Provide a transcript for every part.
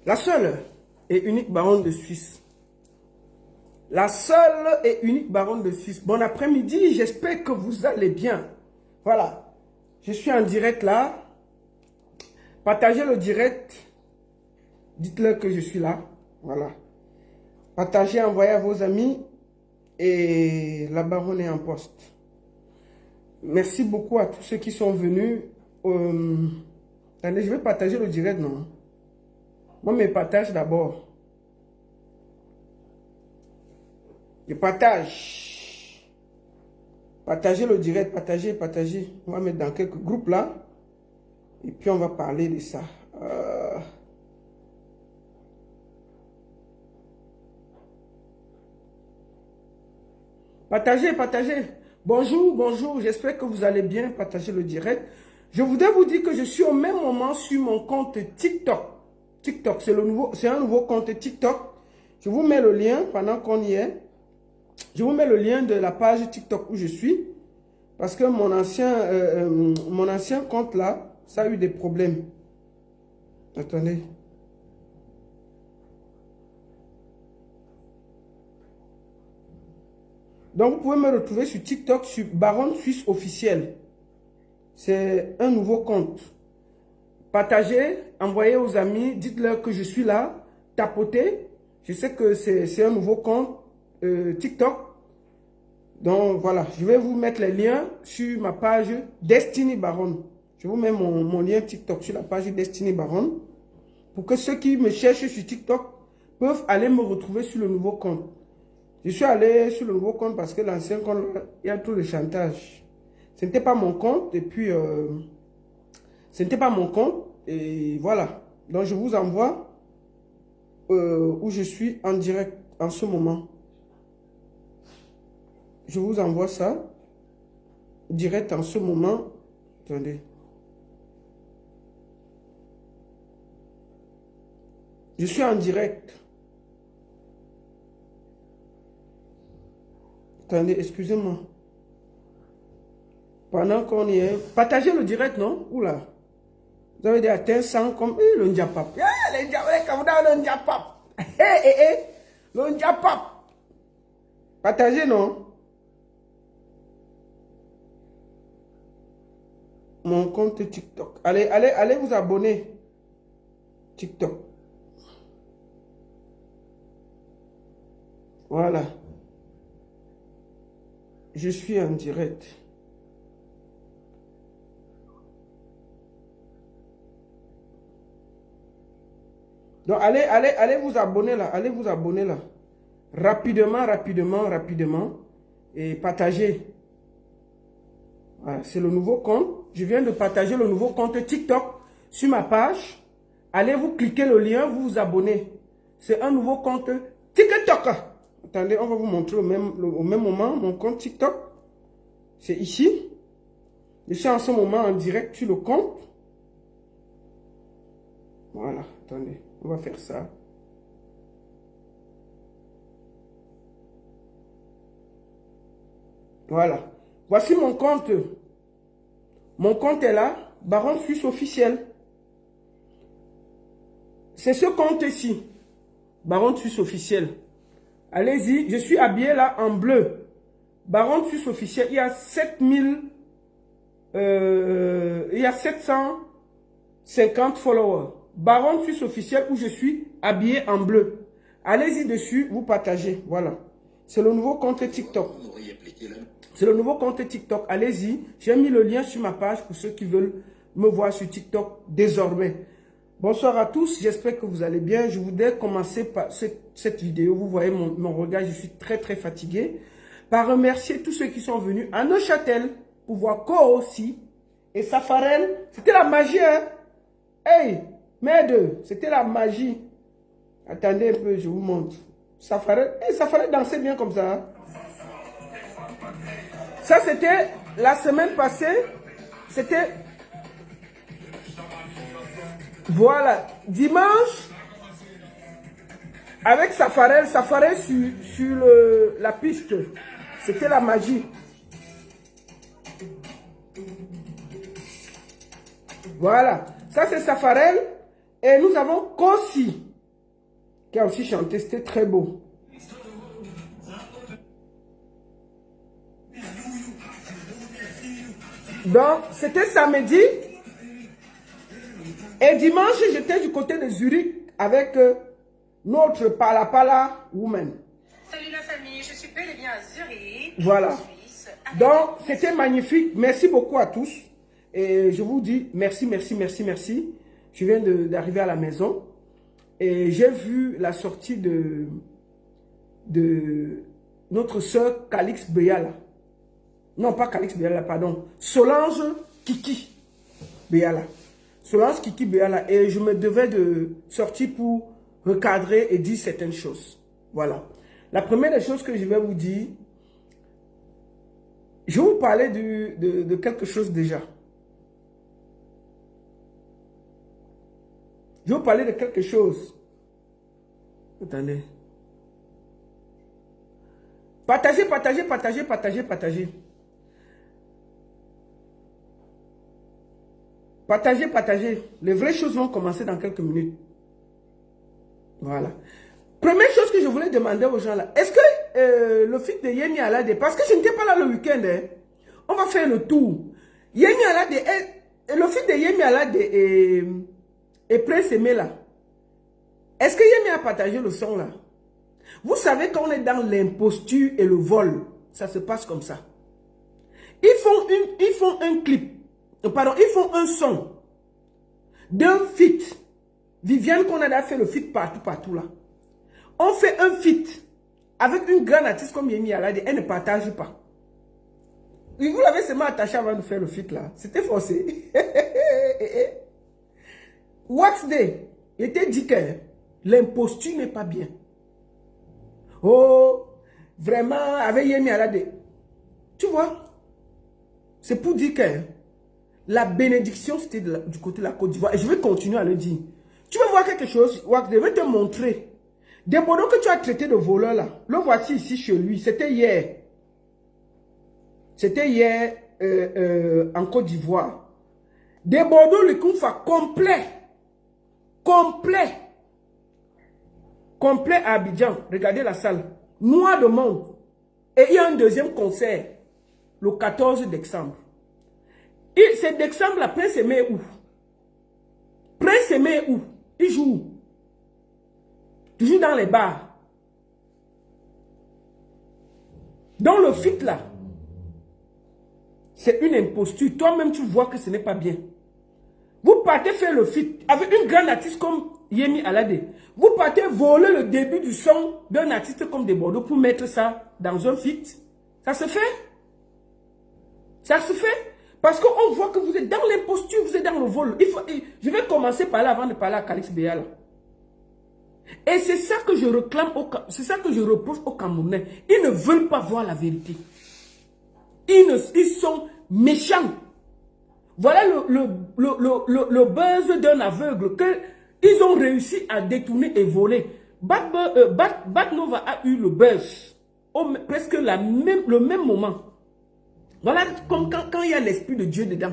La seule et unique baronne de Suisse. La seule et unique baronne de Suisse. Bon après-midi, j'espère que vous allez bien. Voilà, je suis en direct là. Partagez le direct. Dites-leur que je suis là. Voilà. Partagez, envoyez à vos amis. Et la baronne est en poste. Merci beaucoup à tous ceux qui sont venus. Attendez, je vais partager le direct, non? Moi, je partage d'abord. Je partage. Partagez le direct, partagez. On va mettre dans quelques groupes là. Et puis, on va parler de ça. Partagez. Bonjour. J'espère que vous allez bien. Partagez le direct. Je voudrais vous dire que je suis au même moment sur mon compte TikTok. TikTok, c'est un nouveau compte TikTok. Je vous mets le lien pendant qu'on y est. Je vous mets le lien de la page TikTok où je suis. Parce que mon ancien compte là, ça a eu des problèmes. Attendez. Donc, vous pouvez me retrouver sur TikTok, sur Baronne Suisse officielle. C'est un nouveau compte. Partagez, envoyez aux amis, dites-leur que je suis là, tapotez. Je sais que c'est un nouveau compte TikTok. Donc, voilà, je vais vous mettre les liens sur ma page Destiny Baronne. Je vous mets mon lien TikTok sur la page Destiny Baronne. Pour que ceux qui me cherchent sur TikTok peuvent aller me retrouver sur le nouveau compte. Je suis allé sur le nouveau compte parce que l'ancien compte, il y a tout le chantage. Ce n'était pas mon compte et puis ce n'était pas mon compte et voilà. Donc je vous envoie où je suis en direct en ce moment. Je vous envoie ça direct en ce moment. Attendez. Je suis en direct. Attendez, excusez-moi. Pendant qu'on y est, partagez le direct, non? Oula. Vous avez dit atteint 100 comme le Ndjapap. Le Ndjapap. Le Ndjapap. Partagez, non? Mon compte TikTok. Allez vous abonner. TikTok. Voilà. Je suis en direct. Donc, allez vous abonner là. Allez vous abonner là. Rapidement. Et partagez. Voilà, c'est le nouveau compte. Je viens de partager le nouveau compte TikTok sur ma page. Allez vous cliquer le lien, vous vous abonnez. C'est un nouveau compte TikTok. Attendez, on va vous montrer au même moment mon compte TikTok. C'est ici. Je suis en ce moment en direct sur le compte. Voilà, attendez, on va faire ça. Voilà. Voici mon compte. Mon compte est là. Baronne Suisse officielle. C'est ce compte-ci. Baronne Suisse officielle. Allez-y, je suis habillé là en bleu. Baronne Suisse officielle, il y a 750 followers. Baronne Suisse officielle où je suis habillé en bleu. Allez-y dessus, vous partagez. Voilà. C'est le nouveau compte TikTok. C'est le nouveau compte TikTok. Allez-y. J'ai mis le lien sur ma page pour ceux qui veulent me voir sur TikTok désormais. Bonsoir à tous, j'espère que vous allez bien. Je voudrais commencer par cette vidéo. Vous voyez mon regard, je suis très fatigué. Par remercier tous ceux qui sont venus à Neuchâtel pour voir Ko aussi. Et Safarel, c'était la magie, hein? Hey, merde, c'était la magie. Attendez un peu, je vous montre. Safarel, hey, Safarel dansait bien comme ça. Hein? Ça, c'était la semaine passée. C'était... Voilà, dimanche, avec Safarel sur la piste, c'était la magie. Voilà, ça c'est Safarel et nous avons Kossi. qui a aussi chanté, c'était très beau. Donc, c'était samedi. Et dimanche, j'étais du côté de Zurich avec notre Pala Woman. Salut la famille, je suis bel et bien à Zurich, voilà. en Suisse. Donc, c'était magnifique. Merci beaucoup à tous. Et je vous dis merci, merci, merci, merci. Je viens d'arriver à la maison. Et j'ai vu la sortie de notre sœur Calix Béala. Non, pas Calix Béala, pardon. Solange Kiki Béala. Solange Kiki Béala. Et je me devais de sortir pour recadrer et dire certaines choses. Voilà. La première des choses que je vais vous dire, je vais vous parler de quelque chose déjà. Je vais vous parler de quelque chose. Attendez. Partagez, partagez, partagez, partagez, partagez. Partagez, partagez. Les vraies choses vont commencer dans quelques minutes. Voilà. Première chose que je voulais demander aux gens là. Est-ce que le fils de Yemi Alade, parce que je n'étais pas là le week-end, hein, on va faire le tour. Yemi Alade, le fils de Yemi Alade et Prince Aimé là. Est-ce que Yemi a partagé le son là? Vous savez quand on est dans l'imposture et le vol, ça se passe comme ça. Ils font un clip. Pardon, ils font un son d'un feat. Viviane Konada a fait le feat partout là. On fait un feat avec une grande artiste comme Yemi Alade, elle ne partage pas. Vous l'avez seulement attaché avant de faire le feat là. C'était forcé. Wax Day, il était dit que l'imposture n'est pas bien. Oh, vraiment, avec Yemi Alade. Tu vois, c'est pour dire que la bénédiction, c'était du côté de la Côte d'Ivoire. Et je vais continuer à le dire. Tu veux voir quelque chose, Wax Day, je vais te montrer. Des Bordeaux que tu as traité de voleur là, le voici ici chez lui. C'était hier. C'était hier en Côte d'Ivoire. Des Bordeaux, le Kounfa complet. Complet. Complet à Abidjan. Regardez la salle. Noir de monde. Et il y a un deuxième concert. Le 14 décembre. Et c'est décembre, la Prince Aimé où? Prince Aimé où? Il joue où? Toujours dans les bars. Dans le feat là. C'est une imposture. Toi-même, tu vois que ce n'est pas bien. Vous partez faire le feat avec une grande artiste comme Yemi Alade. Vous partez voler le début du son d'un artiste comme Des Bordeaux pour mettre ça dans un feat. Ça se fait? Ça se fait? Parce qu'on voit que vous êtes dans l'imposture, vous êtes dans le vol. Je vais commencer par là avant de parler à Calix Béala. Et c'est ça que je réclame, c'est ça que je reproche aux Camerounais. Ils ne veulent pas voir la vérité. Ils sont méchants. Voilà le buzz d'un aveugle qu'ils ont réussi à détourner et voler. Bat Nova a eu le buzz presque le même moment. Voilà comme quand il y a l'esprit de Dieu dedans.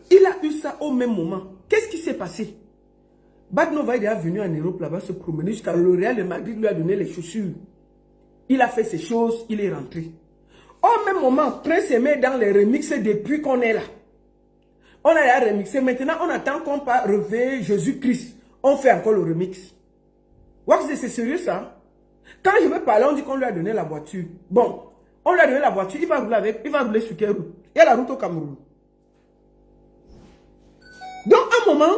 Il a eu ça au même moment. Qu'est-ce qui s'est passé? Bat Nova est venu en Europe là-bas se promener jusqu'à le Real de Madrid lui a donné les chaussures. Il a fait ses choses, il est rentré. Au même moment, Prince Aimé dans les remixes depuis qu'on est là. On a déjà remixé. Maintenant, on attend qu'on part relever Jésus-Christ. On fait encore le remix. Wax, c'est sérieux ça? Quand je vais parler, on dit qu'on lui a donné la voiture. Bon, on lui a donné la voiture, il va rouler avec, il va rouler sur quelle route? Il y a la route au Cameroun. Donc, à un moment,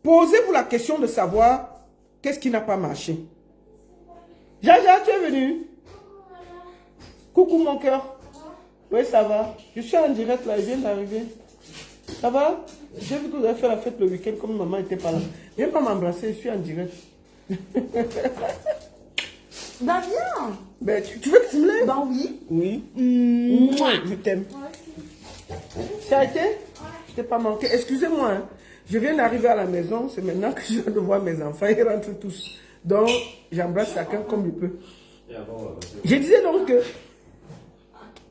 posez-vous la question de savoir qu'est-ce qui n'a pas marché. Jaja, tu es venu? Coucou mon cœur. Oui, ça va. Je suis en direct là, je viens d'arriver. Ça va? J'ai vu que vous avez fait la fête le week-end comme maman n'était pas là. Viens pas m'embrasser, je suis en direct. Bah viens. Ben, tu veux que tu me lèves? Bah oui. Oui. Je t'aime. Ça a été? Je t'ai pas manqué. Excusez-moi, hein. Je viens d'arriver à la maison. C'est maintenant que je viens de voir mes enfants. Ils rentrent tous. Donc, j'embrasse chacun comme il peut. Je disais donc que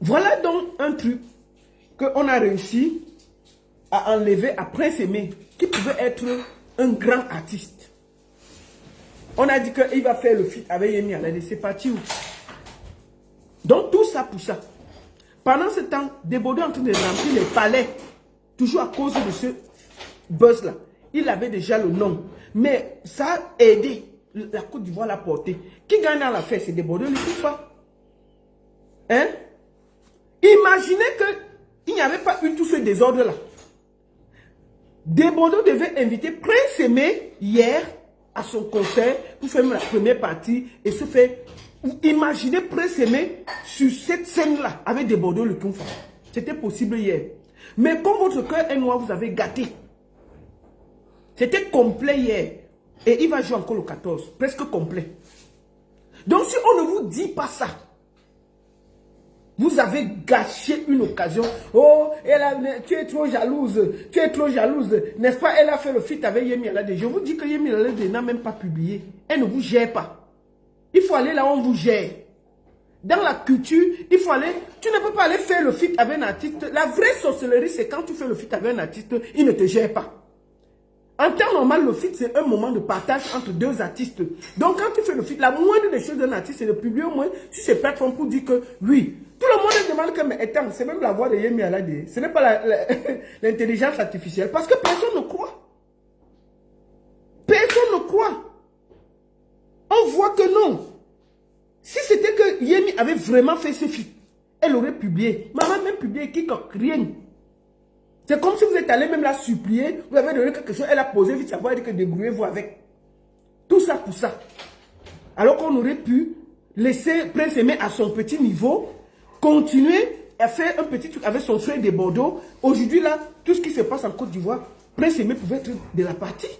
voilà donc un truc qu'on a réussi à enlever à Prince Aimé, qui pouvait être un grand artiste. On a dit qu'il va faire le feat avec Yemi Alade. C'est parti où? Donc tout ça pour ça. Pendant ce temps, Debodo est en train de remplir les palais. Toujours à cause de ce buzz-là. Il avait déjà le nom. Mais ça a aidé. La Côte d'Ivoire l'a porté. Qui gagne dans l'affaire? C'est Debodo, le FIFA. Hein? Imaginez qu'il n'y avait pas eu tout ce désordre-là. Debodo devait inviter Prince Aimé hier à son concert pour faire la première partie et se fait. Imaginez Prince Aimé sur cette scène-là avec Debodo le Kumfa. C'était possible hier. Mais comme votre cœur est noir, vous avez gâté. C'était complet hier. Et il va jouer encore le 14. Presque complet. Donc si on ne vous dit pas ça, vous avez gâché une occasion. Oh, tu es trop jalouse. Tu es trop jalouse. N'est-ce pas? Elle a fait le feat avec Yemi Alade. Je vous dis que Yemi Alade n'a même pas publié. Elle ne vous gère pas. Il faut aller là où on vous gère. Dans la culture, il faut aller. Tu ne peux pas aller faire le feat avec un artiste. La vraie sorcellerie, c'est quand tu fais le feat avec un artiste, il ne te gère pas. En temps normal, le feat, c'est un moment de partage entre deux artistes. Donc, quand tu fais le feat, la moindre des choses d'un artiste, c'est de publier au moins sur ces plateformes pour dire que oui. Tout le monde demande que, mais attends, c'est même la voix de Yemi Alade. Ce n'est pas l'intelligence artificielle. Parce que personne ne croit. Personne ne croit. On voit que non. Si c'était que Yemi avait vraiment fait ce feat, elle aurait publié. Maman même publié quiconque, rien. C'est comme si vous êtes allé même la supplier, vous avez donné quelque chose, elle a posé vite sa voix et dit que débrouillez-vous avec. Tout ça pour ça. Alors qu'on aurait pu laisser Prince Aimé à son petit niveau, continuer à faire un petit truc avec son frère de Bordeaux. Aujourd'hui là, tout ce qui se passe en Côte d'Ivoire, Prince Aimé pouvait être de la partie.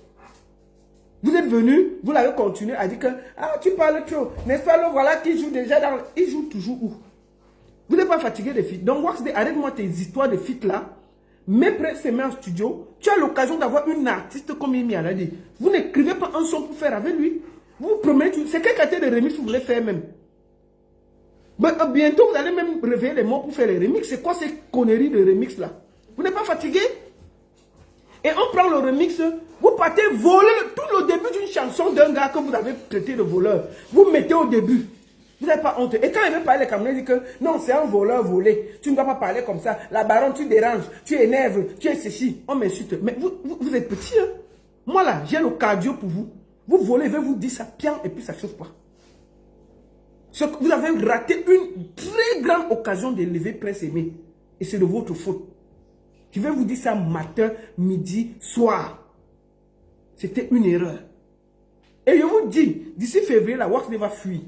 Vous êtes venu, vous l'avez continué à dire que ah tu parles trop, n'est-ce pas le voilà qui joue déjà dans... Il joue toujours où? Vous n'êtes pas fatigué des feats. Donc Wax, arrête-moi tes histoires de feats là. Mais Prince Aimé en studio, tu as l'occasion d'avoir une artiste comme Yemi Alade. Vous n'écrivez pas un son pour faire avec lui. Vous promettez, c'est quelle qualité de remix vous voulez faire même? Mais bientôt vous allez même réveiller les mots pour faire les remix. C'est quoi ces conneries de remix là? Vous n'êtes pas fatigué? Et on prend le remix, vous partez voler tout le début d'une chanson d'un gars que vous avez traité de voleur. Vous mettez au début. Vous n'avez pas honte. Et quand il veut parler, les Camerounais disent que non, c'est un voleur volé. Tu ne dois pas parler comme ça. La baronne, tu déranges, tu énerves, tu es ceci. On m'insulte. Mais vous êtes petit, hein? Moi là, j'ai le cardio pour vous. Vous volez, je vais vous dire ça bien et puis ça ne chauffe pas. Vous avez raté une très grande occasion d'élever Prince Aimé. Et c'est de votre faute. Je vais vous dire ça matin, midi, soir. C'était une erreur. Et je vous dis, d'ici février, la Wax va fuir.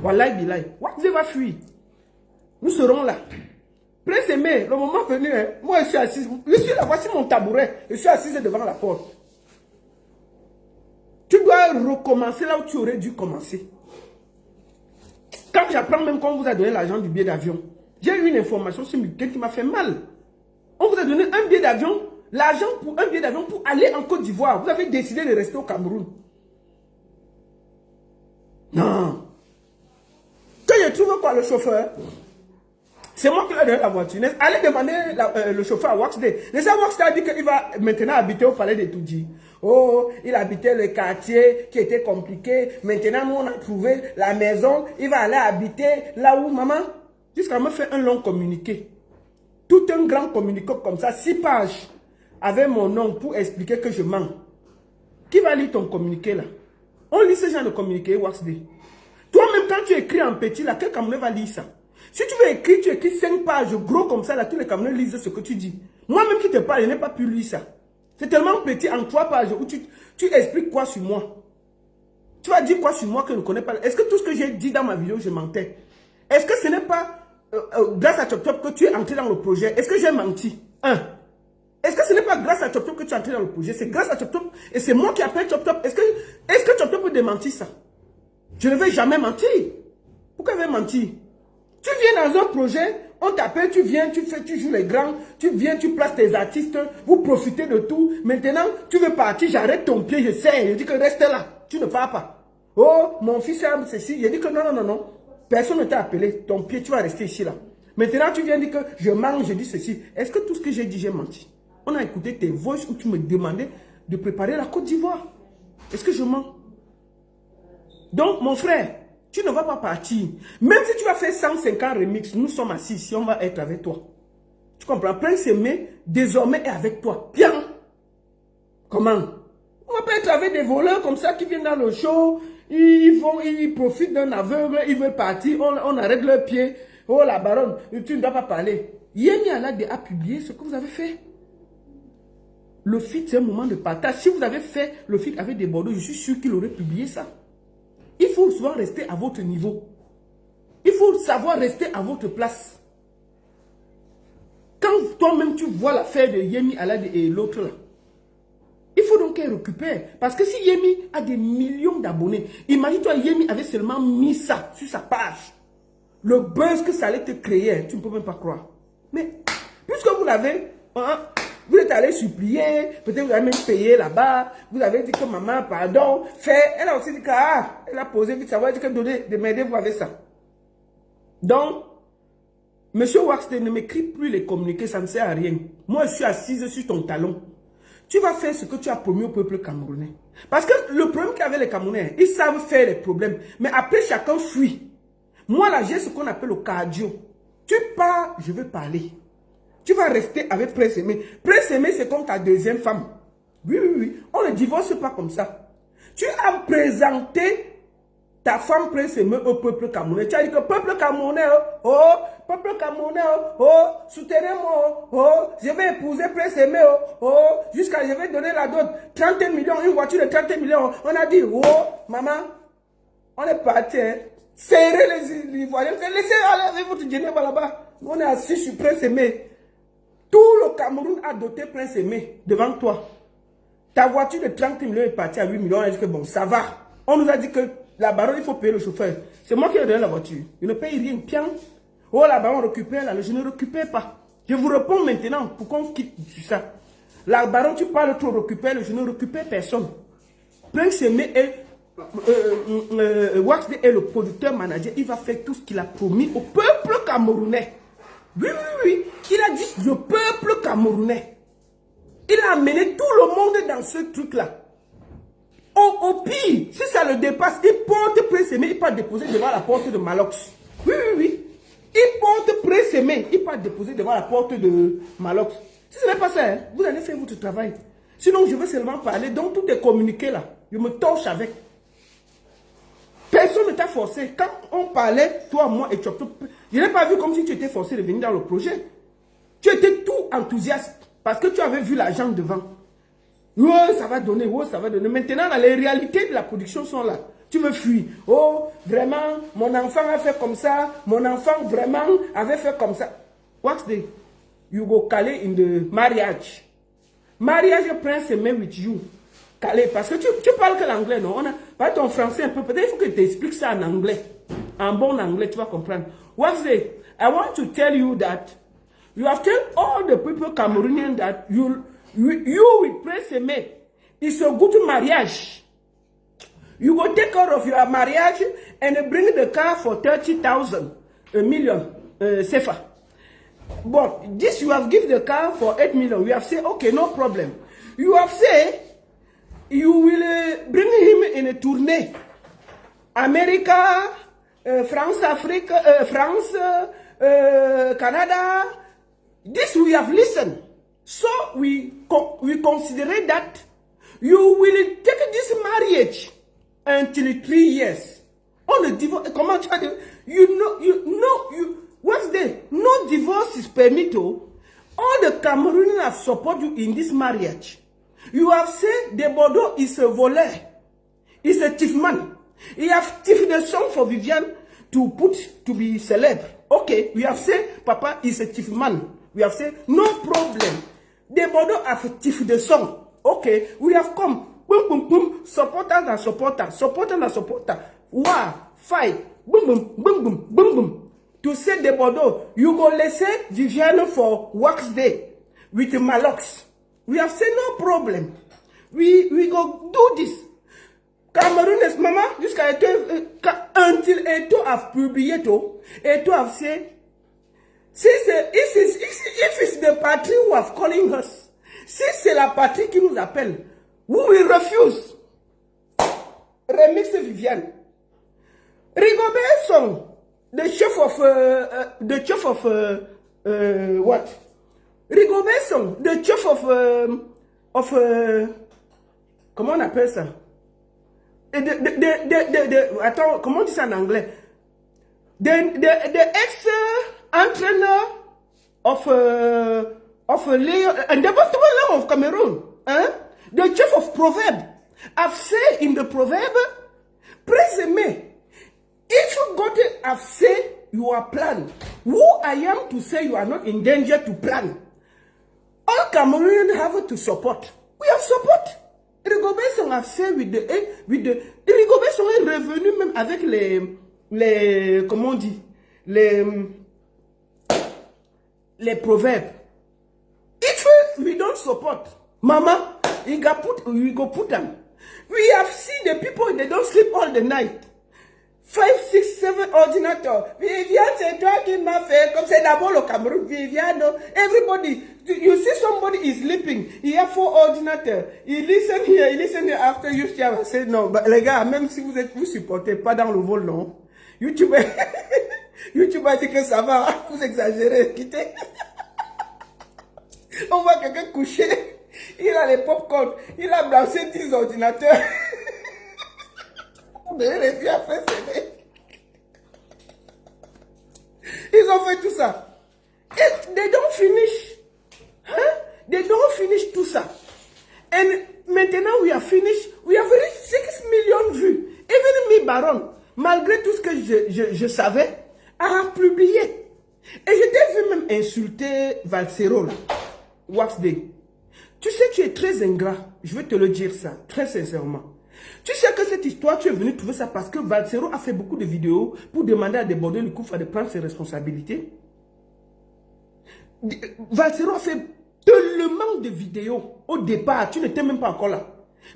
Wallahi billahi. Wax va fuir. Nous serons là. Prince Aimé, le moment venu, hein, moi je suis assise. Je suis là, voici mon tabouret. Je suis assise devant la porte. Tu dois recommencer là où tu aurais dû commencer. Quand j'apprends même qu'on vous a donné l'argent du billet d'avion, j'ai eu une information sur Miguel qui m'a fait mal. On vous a donné un billet d'avion, l'argent pour un billet d'avion pour aller en Côte d'Ivoire. Vous avez décidé de rester au Cameroun. Non. Quand je trouve quoi le chauffeur, c'est moi qui lui ai donné la voiture. Allez demander le chauffeur à Waxday. Le Waxday a dit qu'il va maintenant habiter au palais de Toudji. Oh, il habitait le quartier qui était compliqué. Maintenant, nous, on a trouvé la maison. Il va aller habiter là où, maman, jusqu'à me faire un long communiqué. Tout un grand communiqué comme ça, 6 pages, avec mon nom pour expliquer que je mens. Qui va lire ton communiqué là? On lit ce genre de communiqué, Waxday. Toi-même, quand tu écris en petit là, quel Camerounais va lire ça? Si tu veux écrire, tu écris 5 pages gros comme ça, là, tous les Camerounais lisent ce que tu dis. Moi-même qui te parle, je n'ai pas pu lire ça. C'est tellement petit en 3 pages où tu expliques quoi sur moi. Tu vas dire quoi sur moi que je ne connais pas. Est-ce que tout ce que j'ai dit dans ma vidéo, je mentais? Est-ce que ce n'est pas grâce à Chop Chop que tu es entré dans le projet? Est-ce que j'ai menti? Est-ce que ce n'est pas grâce à Chop Chop que tu es entré dans le projet? C'est grâce à Chop Chop et c'est moi qui appelle Chop Chop. Est-ce que Chop Chop peut démentir ça? Je ne vais jamais mentir. Pourquoi je vais mentir? Tu viens dans un projet, on t'appelle, tu viens, tu joues les grands, tu viens, tu places tes artistes, vous profitez de tout. Maintenant, tu veux partir, j'arrête ton pied, je sais, je dis que reste là, tu ne pars pas. Oh, mon fils a ceci, je dis que non. Personne ne t'a appelé, ton pied, tu vas rester ici là. Maintenant, tu viens dire que je mange, je dis ceci. Est-ce que tout ce que j'ai dit, j'ai menti? On a écouté tes voix où tu me demandais de préparer la Côte d'Ivoire. Est-ce que je mens? Donc, mon frère, tu ne vas pas partir. Même si tu vas faire 150 remix, nous sommes assis ici, on va être avec toi. Tu comprends? Prince Aimé, désormais, est avec toi. Bien. Comment? On va pas être avec des voleurs comme ça qui viennent dans le show. Ils profitent d'un aveugle, ils veulent partir, on arrête leurs pieds. Oh la baronne, tu ne dois pas parler. Yemi Alade a publié ce que vous avez fait. Le feat, c'est un moment de partage. Si vous avez fait le feat avec des Bordeaux, je suis sûr qu'il aurait publié ça. Il faut souvent rester à votre niveau. Il faut savoir rester à votre place. Quand toi-même tu vois l'affaire de Yemi Alade et l'autre là, il faut donc qu'elle récupère. Parce que si Yemi a des millions d'abonnés, imagine-toi, Yemi avait seulement mis ça sur sa page. Le buzz que ça allait te créer, tu ne peux même pas croire. Mais, puisque vous l'avez, hein, vous êtes allé supplier, peut-être vous avez même payé là-bas, vous avez dit que maman, pardon, fait, elle a aussi dit qu'elle a posé vite savoir, elle a dit que donnez, de m'aider, vous avez ça. Donc, Monsieur Waxday, ne m'écris plus les communiqués, ça ne sert à rien. Moi, je suis assise sur ton talon. Tu vas faire ce que tu as promis au peuple camerounais. Parce que le problème qu'avaient les Camerounais, ils savent faire les problèmes. Mais après, chacun fuit. Moi, là, j'ai ce qu'on appelle le cardio. Tu pars, je veux parler. Tu vas rester avec Prince Aimé. Prince Aimé, c'est comme ta deuxième femme. Oui, oui, oui. On ne divorce pas comme ça. Tu as présenté ta femme Prince Aimé au peuple camerounais. Tu as dit que peuple camerounais, oh, peuple camerounais, oh, soutenez-moi, oh, je vais épouser Prince Aimé, oh, jusqu'à je vais donner la dot, 30 millions, une voiture de 30 millions. On a dit, oh, maman, on est parti, hein. Serrez les Ivoiriens, laissez aller avec votre Genève là-bas. On est assis sur Prince Aimé. Tout le Cameroun a doté Prince Aimé devant toi. Ta voiture de 30 millions est partie à 8 millions. On a dit que bon, ça va. On nous a dit que la baronne, il faut payer le chauffeur. C'est moi qui ai donné la voiture. Il ne paye rien. Pian. Oh, la baronne récupère là. Je ne récupère pas. Je vous réponds maintenant pour qu'on quitte ça. La baronne, tu parles trop, récupère. Je ne récupère personne. Prince Aimé est Waxday est le producteur manager. Il va faire tout ce qu'il a promis au peuple camerounais. Oui, oui, oui. Il a dit le peuple camerounais. Il a amené tout le monde dans ce truc-là. Au pire, si ça le dépasse, il porte Prince Aimé, il peut déposer devant la porte de Malox. Oui, oui, oui. Il porte Prince Aimé, il peut déposer devant la porte de Malox. Si ce n'est pas ça, hein, vous allez faire votre travail. Sinon, je veux seulement parler. Donc, tout est communiqué là. Je me torche avec. Personne ne t'a forcé. Quand on parlait, toi, moi et Chop, je n'ai pas vu comme si tu étais forcé de venir dans le projet. Tu étais tout enthousiaste parce que tu avais vu l'argent devant. Oh, ça va donner, oh, ça va donner. Maintenant, là, les réalités de la production sont là. Tu me fuis. Oh, vraiment, mon enfant a fait comme ça. Mon enfant, vraiment, avait fait comme ça. Waxday, you go Calais in the marriage. Mariage Prince Aimé with you. Calais, parce que tu parles que l'anglais, non? On a pas ton français un peu. Peut-être il faut que tu expliques ça en anglais. En bon anglais, tu vas comprendre. Waxday, I want to tell you that you have told all the people Cameroonian that you with Prince Aimé, it's a good marriage. You go take care of your marriage and bring the car for 30,000, a million, CFA. But this you have given the car for 8 million. We have said, okay, no problem. You have said, you will bring him in a tournée. America, France, Afrique, France, Canada. This we have listened. So we consider that you will take this marriage until 3 years. On the divorce, comment tu as dit? Waxday, no divorce is permitted. All the Cameroonians have supported you in this marriage. You have said the Bordeaux is a voleur. He's a thief man. He have thief the song for Viviane to be celeb. Okay, we have said Papa is a thief man. We have said no problem. The Bordeaux have thief the song. Okay, we have come. Boom, boom, boom. Supporters and supporters. Supporters and supporters. Wow, fight. Boom, boom, boom, boom, boom, boom. To say the Bordeaux, you go laisser Viviane for Waxday with Malox. We have said no problem. We go do this. Camerounais, maman, jusqu'à until Eto have publié tout, Eto have said, if it's the party who have calling us, si c'est la partie qui nous appelle, we will refuse. Remix Viviane. Song, the chief of what? Rigobert Song, the chief of comment on appelle ça? Attends, comment on dit ça en anglais? The ex-entraîneur of Leon, and the Leon of Cameroon, the chief of proverb, have said in the proverb, praise me. If you got it, have said you are planned. Who I am to say you are not in danger to plan? All Cameroonians have to support. We have support. Rigobert Song a fait Rigobert Song est revenu même avec les comment on dit, les proverbes. If we don't support, Mama, we go put them. We have seen the people, they don't sleep all the night. 5, 6, 7 ordinators. Viviane, c'est toi qui m'a fait. Comme c'est d'abord le Cameroun. Viviane, everybody. You see somebody is sleeping. Il y a 4 ordinateurs. Il listen here, il listen here. After you say non. Bah, les gars, même si vous supportez pas dans le vol, non. YouTube, YouTube a dit que ça va. Vous exagérez. Quittez. On voit quelqu'un coucher. Il a les pop-corn. Il a branché 10 ordinateurs. Ils ont fait tout ça. Et they don't finish. Hein? They don't finish tout ça. And maintenant, we have finished. We have reached 6 millions vues. Even me, Baron, malgré tout ce que je savais, a publié. Et je t'ai vu même insulter Valsero, là. Wax Day. Tu sais, tu es très ingrat. Je vais te le dire ça, très sincèrement. Tu sais que cette histoire, tu es venu trouver ça parce que Valsero a fait beaucoup de vidéos pour demander à Débordé Likoufa de prendre ses responsabilités. Valsero a fait tellement de vidéos au départ, tu n'étais même pas encore là.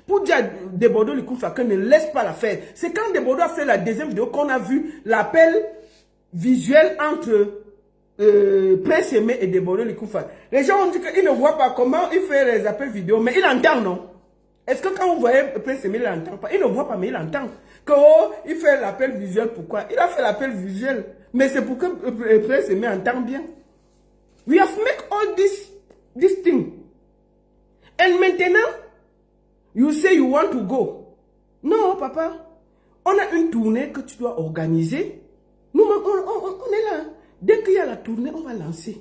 Pour dire à Débordé Likoufa que ne laisse pas la faire. C'est quand Débordé a fait la deuxième vidéo qu'on a vu l'appel visuel entre Prince Aimé et Débordé Likoufa. Les gens ont dit qu'ils ne voient pas comment il fait les appels vidéo, mais il entend, non? Est-ce que quand vous voyez Prince Aimé, il n'entend pas? Il ne voit pas, mais il entend. Que, oh, il fait l'appel visuel, pourquoi? Il a fait l'appel visuel. Mais c'est pour que Prince Aimé entend bien. We have made all this thing. And maintenant, you say you want to go. Non, papa. On a une tournée que tu dois organiser. Nous, on est là. Dès qu'il y a la tournée, on va lancer.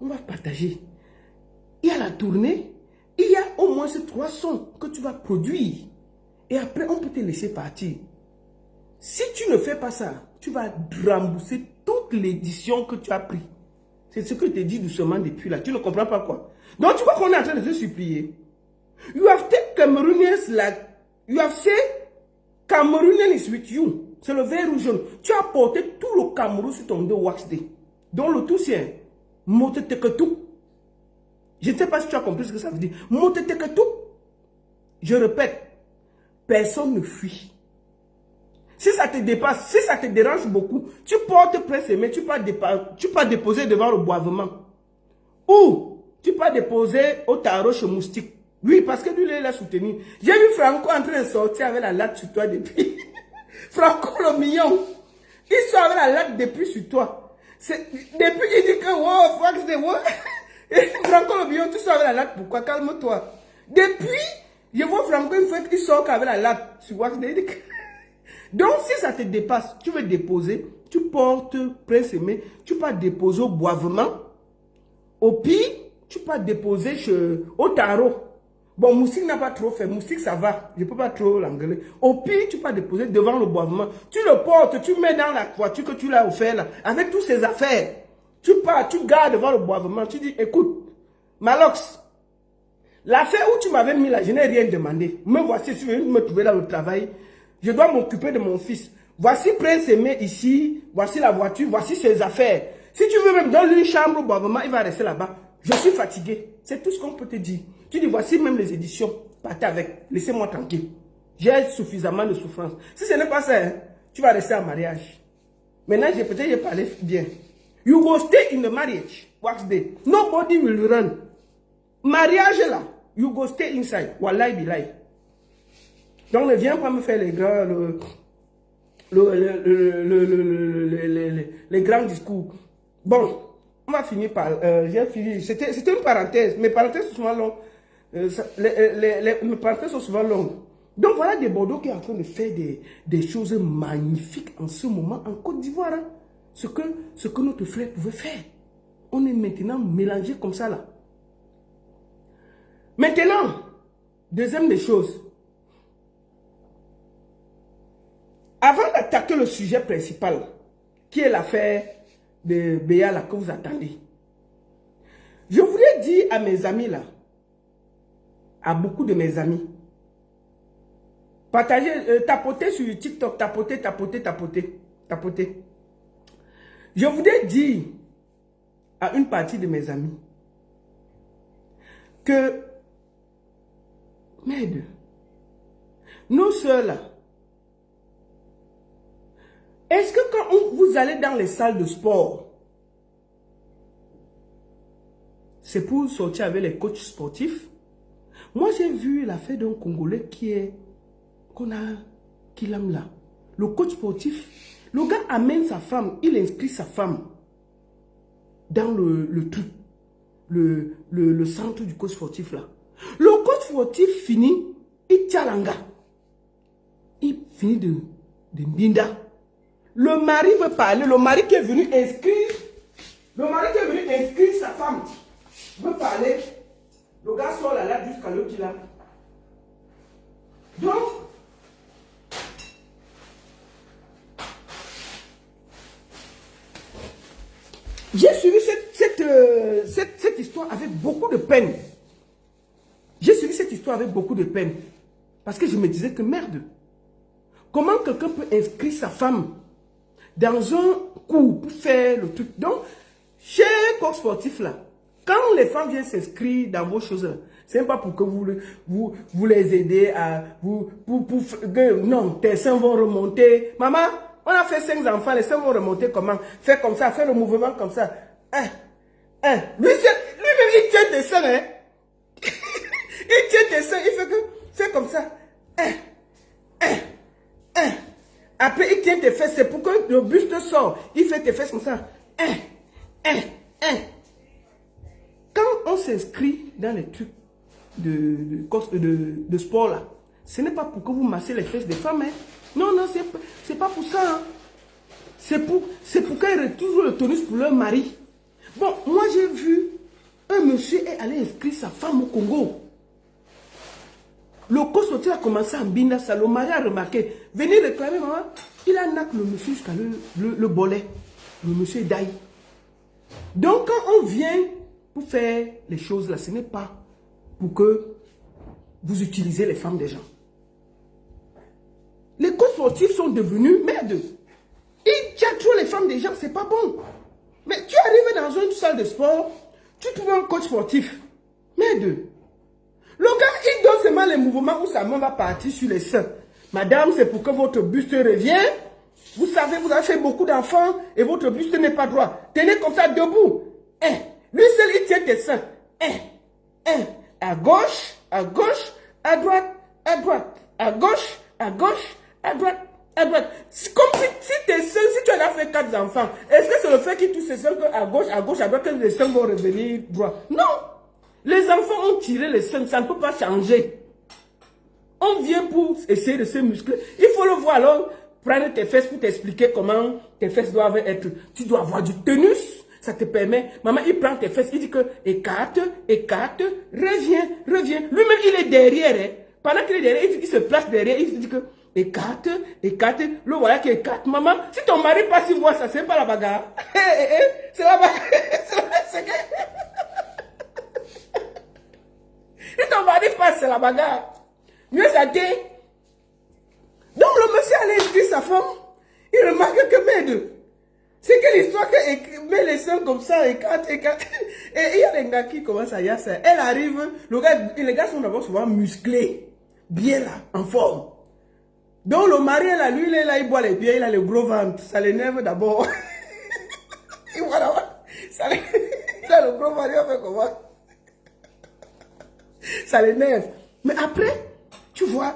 On va partager. Il y a la tournée. Il y a au moins ces 3 sons que tu vas produire. Et après, on peut te laisser partir. Si tu ne fais pas ça, tu vas rembourser toute l'édition que tu as pris. C'est ce que je te dis doucement depuis là. Tu ne comprends pas quoi. Donc, tu vois qu'on est en train de te supplier. You have taken Cameroonians like... You have said Cameroonian is with you. C'est le vert ou jaune. Tu as porté tout le Cameroun sur ton dos Wax Day. Donc, le tout, c'est Moteteketou. Je ne sais pas si tu as compris ce que ça veut dire. Moteteketou. Je répète, personne ne fuit. Si ça te dépasse, si ça te dérange beaucoup, tu portes Prince Aimé, tu peux déposer devant le boisement. Ou tu peux déposer au tarot chez Moustique. Oui, parce que lui, il l'a soutenu. J'ai vu Franco en train de sortir avec la latte sur toi depuis. Franco le mignon. Il sort avec la latte depuis sur toi. Depuis, il dit que, wow, Wax Day, wow. Franco le mignon, tu sors avec la latte, pourquoi? Calme-toi. Depuis, je vois Franco une fois qu'il sort avec la latte sur Wax Day. Il dit que... Donc, si ça te dépasse, tu veux déposer, tu portes Prince Aimé, tu peux déposer au boisement. Au pire, tu peux déposer au tarot. Bon, Moustique n'a pas trop fait. Moustique, ça va. Je ne peux pas trop l'anglais. Au pire, tu peux déposer devant le boisement. Tu le portes, tu mets dans la voiture que tu l'as offert là, avec toutes ses affaires. Tu pars, tu gardes devant le boisement. Tu dis, écoute, Malox, l'affaire où tu m'avais mis là, je n'ai rien demandé. Me voici, si tu veux me trouver dans le travail. Je dois m'occuper de mon fils. Voici Prince Aimé ici. Voici la voiture. Voici ses affaires. Si tu veux même dans une chambre au boisement, il va rester là-bas. Je suis fatigué. C'est tout ce qu'on peut te dire. Tu dis, voici même les éditions. Partez avec. Laissez-moi tranquille. J'ai suffisamment de souffrance. Si ce n'est pas ça, hein, tu vas rester en mariage. Maintenant, peut-être parlé bien. You go stay in the marriage. Wax Day. Nobody will run. Mariage là. You go stay inside. Wallahi billahi. Donc ne viens pas me faire les gars. les grands discours. Bon, on va finir par... j'ai fini. C'était une parenthèse. Mes parenthèses sont souvent longues. Mes parenthèses sont souvent longues. Donc voilà des Bordeaux qui est en train de faire des choses magnifiques en ce moment en Côte d'Ivoire. Hein. Ce que notre frère pouvait faire. On est maintenant mélangé comme ça là. Maintenant, deuxième des choses. Avant d'attaquer le sujet principal, qui est l'affaire de Béa là que vous attendez, je voulais dire à mes amis là, à beaucoup de mes amis, partagez, tapotez sur TikTok, tapotez. Je voudrais dire à une partie de mes amis que, merde, nos soeurs là, est-ce que quand vous allez dans les salles de sport, c'est pour sortir avec les coachs sportifs? Moi, j'ai vu l'affaire d'un Congolais qui l'aime là. Le coach sportif, le gars amène sa femme, il inscrit sa femme dans le truc, le centre du coach sportif là. Le coach sportif finit, il tient l'anga. Il finit de binda. Le mari veut parler, le mari qui est venu inscrire, sa femme veut parler. Le gars sort là jusqu'à l'autre qui là. Donc, j'ai suivi cette histoire avec beaucoup de peine. Parce que je me disais que merde. Comment quelqu'un peut inscrire sa femme dans un cours pour faire le truc? Donc, chez les coachs sportifs là, quand les femmes viennent s'inscrire dans vos choses là, c'est pas pour que vous les aidez à... non, tes seins vont remonter. Maman, on a fait 5 enfants, les seins vont remonter comment? Fais comme ça, fais le mouvement comme ça. Lui-même, il tient tes seins, hein. Il tient tes seins, il fait que... Fais comme ça. Après, il tient tes fesses. C'est pour que le buste sort. Il fait tes fesses comme ça. Quand on s'inscrit dans les trucs de sport là, ce n'est pas pour que vous massez les fesses des femmes. Hein. Non, c'est pas pour ça. Hein. C'est pour qu'elles retrouvent le tonus pour leur mari. Bon, moi j'ai vu un monsieur est allé inscrire sa femme au Congo. Le coach sportif a commencé à mbinda ça. Le mari a remarqué. Venez réclamer, maman. Il a nac le monsieur jusqu'à le bolet. Le monsieur daille. Donc, quand on vient pour faire les choses là, ce n'est pas pour que vous utilisez les femmes des gens. Les coachs sportifs sont devenus merde. Ils tient trop les femmes des gens, c'est pas bon. Mais tu arrives dans une salle de sport, tu trouves un coach sportif. Merde. Le gars, il donne seulement les mouvements où sa main va partir sur les seins. Madame, c'est pour que votre buste revienne. Vous savez, vous avez fait beaucoup d'enfants et votre buste n'est pas droit. Tenez comme ça debout. Lui seul, il tient tes seins. À gauche, à droite, à gauche, à droite. C'est comme si tes seins, si tu en as fait 4 enfants, est-ce que c'est le fait qu'il touche ses seins qu'à gauche, à droite, que les seins vont revenir droit? Non. Les enfants ont tiré les seins, ça ne peut pas changer. On vient pour essayer de se muscler. Il faut le voir alors, prendre tes fesses pour t'expliquer comment tes fesses doivent être. Tu dois avoir du tonus, ça te permet. Maman, il prend tes fesses, il dit que écarte, reviens. Lui-même, il est derrière. Hein. Pendant qu'il est derrière, il se place derrière, il dit que écarte. Le voilà qui écarte. Maman, si ton mari passe, il voit ça, c'est pas la bagarre. C'est la bagarre. Si ton mari passe, c'est la bagarre. Mieux ça dit. Donc le monsieur allait inscrire sa femme. Il remarque que merde. C'est quelle histoire qu'elle met les seins comme ça, écarte. Et il y a des gars qui commencent à y aller. Elle arrive, les gars sont d'abord souvent musclés. Bien là, en forme. Donc le mari là, lui, il est là, il boit les bières, il a le gros ventre. Ça l'énerve d'abord. Il voit là-bas. Il a le gros ventre, il fait comment? Ça l'énerve. Mais après, tu vois,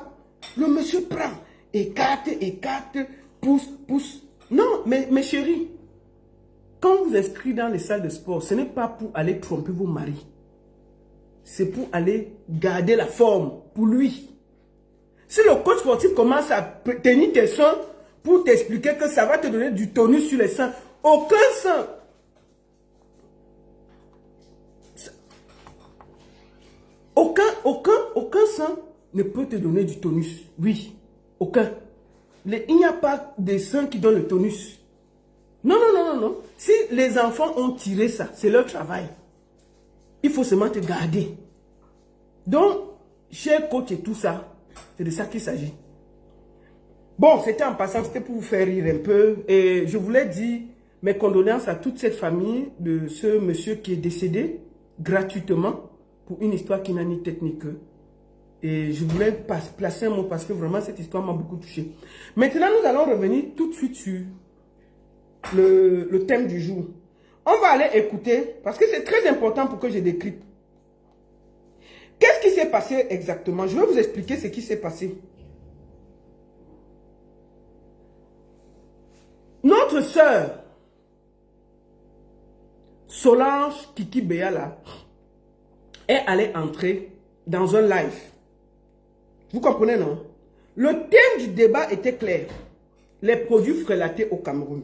le monsieur prend, écarte, pousse, pousse. Non, mais chérie, quand vous inscrivez dans les salles de sport, ce n'est pas pour aller tromper vos maris. C'est pour aller garder la forme pour lui. Si le coach sportif commence à tenir tes seins pour t'expliquer que ça va te donner du tonus sur les seins, aucun sein. Aucun sein ne peut te donner du tonus. Oui, aucun. Il n'y a pas de sein qui donne le tonus. Non, non, non, non, non. Si les enfants ont tiré ça, c'est leur travail. Il faut seulement te garder. Donc, cher coach et tout ça, c'est de ça qu'il s'agit. Bon, c'était en passant, c'était pour vous faire rire un peu. Et je voulais dire mes condoléances à toute cette famille de ce monsieur qui est décédé gratuitement pour une histoire qui n'a ni tête ni queue. Et je voulais placer un mot parce que vraiment cette histoire m'a beaucoup touché. Maintenant, nous allons revenir tout de suite sur le thème du jour. On va aller écouter parce que c'est très important pour que je décrypte. Qu'est-ce qui s'est passé exactement? Je vais vous expliquer ce qui s'est passé. Notre sœur, Solange Kiki Beyala, est allée entrer dans un live. Vous comprenez, non? Le thème du débat était clair. Les produits frelatés au Cameroun.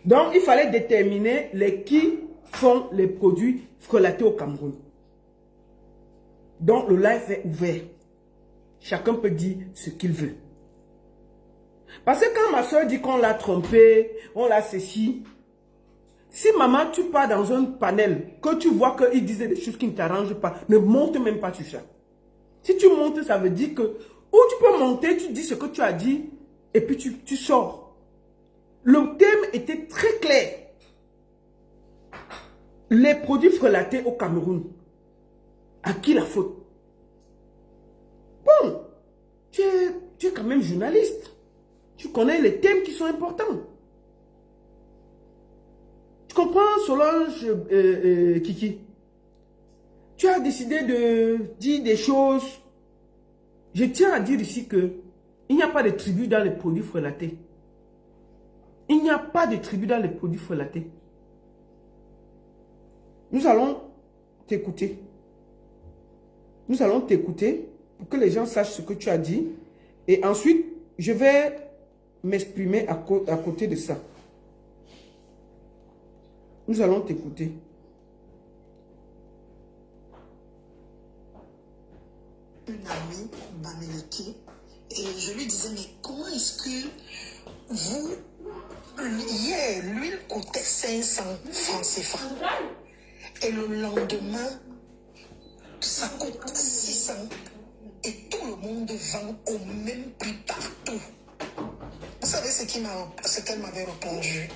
Donc, il fallait déterminer qui font les produits frelatés au Cameroun. Donc, le live est ouvert. Chacun peut dire ce qu'il veut. Parce que quand ma soeur dit qu'on l'a trompé, on l'a ceci, si maman, tu pars dans un panel, que tu vois qu'il disait des choses qui ne t'arrangent pas, ne monte même pas sur ça. Si tu montes, ça veut dire que, ou tu peux monter, tu dis ce que tu as dit, et puis tu sors. Le thème était très clair. Les produits frelatés au Cameroun. À qui la faute? Bon, tu es quand même journaliste. Tu connais les thèmes qui sont importants. Tu comprends, Solange Kiki? Tu as décidé de dire des choses. Je tiens à dire ici que il n'y a pas de tribu dans les produits frelatés. Il n'y a pas de tribu dans les produits frelatés. Nous allons t'écouter. Nous allons t'écouter pour que les gens sachent ce que tu as dit. Et ensuite, je vais m'exprimer à côté de ça. Nous allons t'écouter. Une amie Bamileke et je lui disais, mais comment est-ce que vous, hier, l'huile coûtait 500 francs CFA et le lendemain, ça coûte 600 et tout le monde vend au même prix partout. Vous savez ce qu'elle m'avait répondu?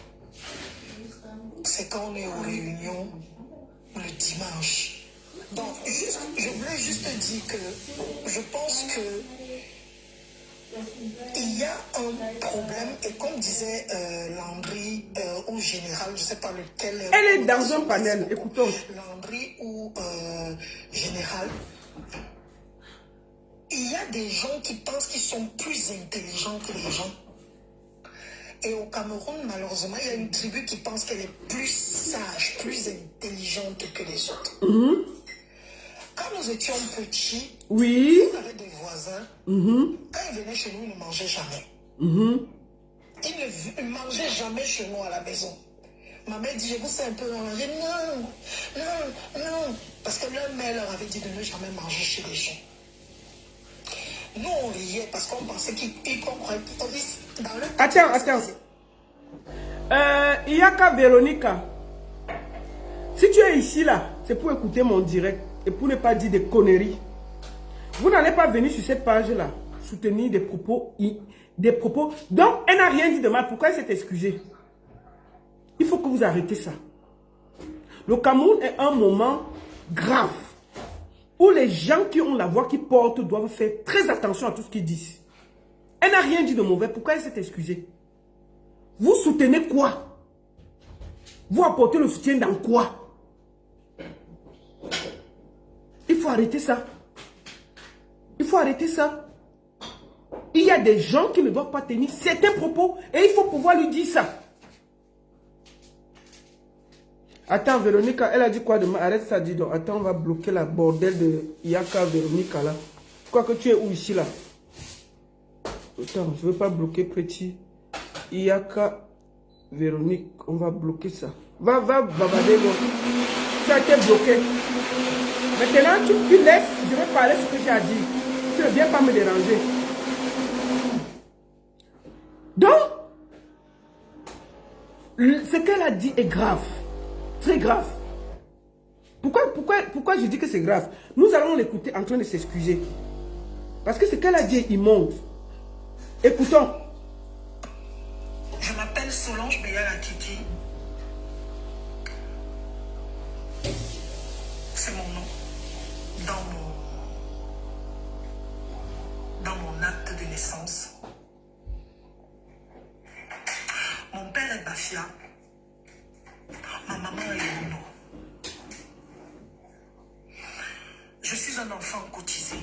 C'est quand on est aux réunions le dimanche. Donc, je voulais juste dire que je pense que il y a un problème, et comme disait Landry ou Général, je ne sais pas lequel. Elle est dans un panel, écoutons. Landry ou Général. Il y a des gens qui pensent qu'ils sont plus intelligents que les gens. Et au Cameroun, malheureusement, il y a une tribu qui pense qu'elle est plus sage, plus intelligente que les autres. Quand nous étions petits, oui, on avait des voisins. Quand ils venaient chez nous, ils ne mangeaient jamais. Ils ne mangeaient jamais chez nous à la maison. Ma mère dit, je vous sais un peu manger. Non, non, non. Parce que leur mère leur avait dit de ne jamais manger chez les gens. Nous, on riait parce qu'on pensait qu'ils comprenaient. Attends. Iyaka Véronica, si tu es ici là, c'est pour écouter mon direct et pour ne pas dire des conneries. Vous n'allez pas venir sur cette page là soutenir des propos. Donc, elle n'a rien dit de mal. Pourquoi elle s'est excusée? Il faut que vous arrêtez ça. Le Cameroun est un moment grave où les gens qui ont la voix qui portent doivent faire très attention à tout ce qu'ils disent. Elle n'a rien dit de mauvais. Pourquoi elle s'est excusée? Vous soutenez quoi? Vous apportez le soutien dans quoi? Il faut arrêter ça. Il faut arrêter ça. il y a des gens qui ne doivent pas tenir certains propos et il faut pouvoir lui dire ça. Attends, Véronique, elle a dit quoi demain? Arrête ça, dis donc. Attends, on va bloquer la bordel de Yaka Véronique là. Quoi que tu es où ici là? Attends, je ne veux pas bloquer petit. Yaka Véronique, on va bloquer ça. Va babader, bon. Tu as été bloqué. Maintenant, tu laisses, je vais parler ce que j'ai à dire. Tu ne viens pas me déranger. Donc, ce qu'elle a dit est grave. Très grave. Pourquoi je dis que c'est grave? Nous allons l'écouter en train de s'excuser. Parce que ce qu'elle a dit est immonde. Écoutons. Je m'appelle Solange Beyala Titi. C'est mon nom. Dans mon acte de naissance. Mon père est Bafia. Ma maman est Yono. Je suis un enfant cotisé.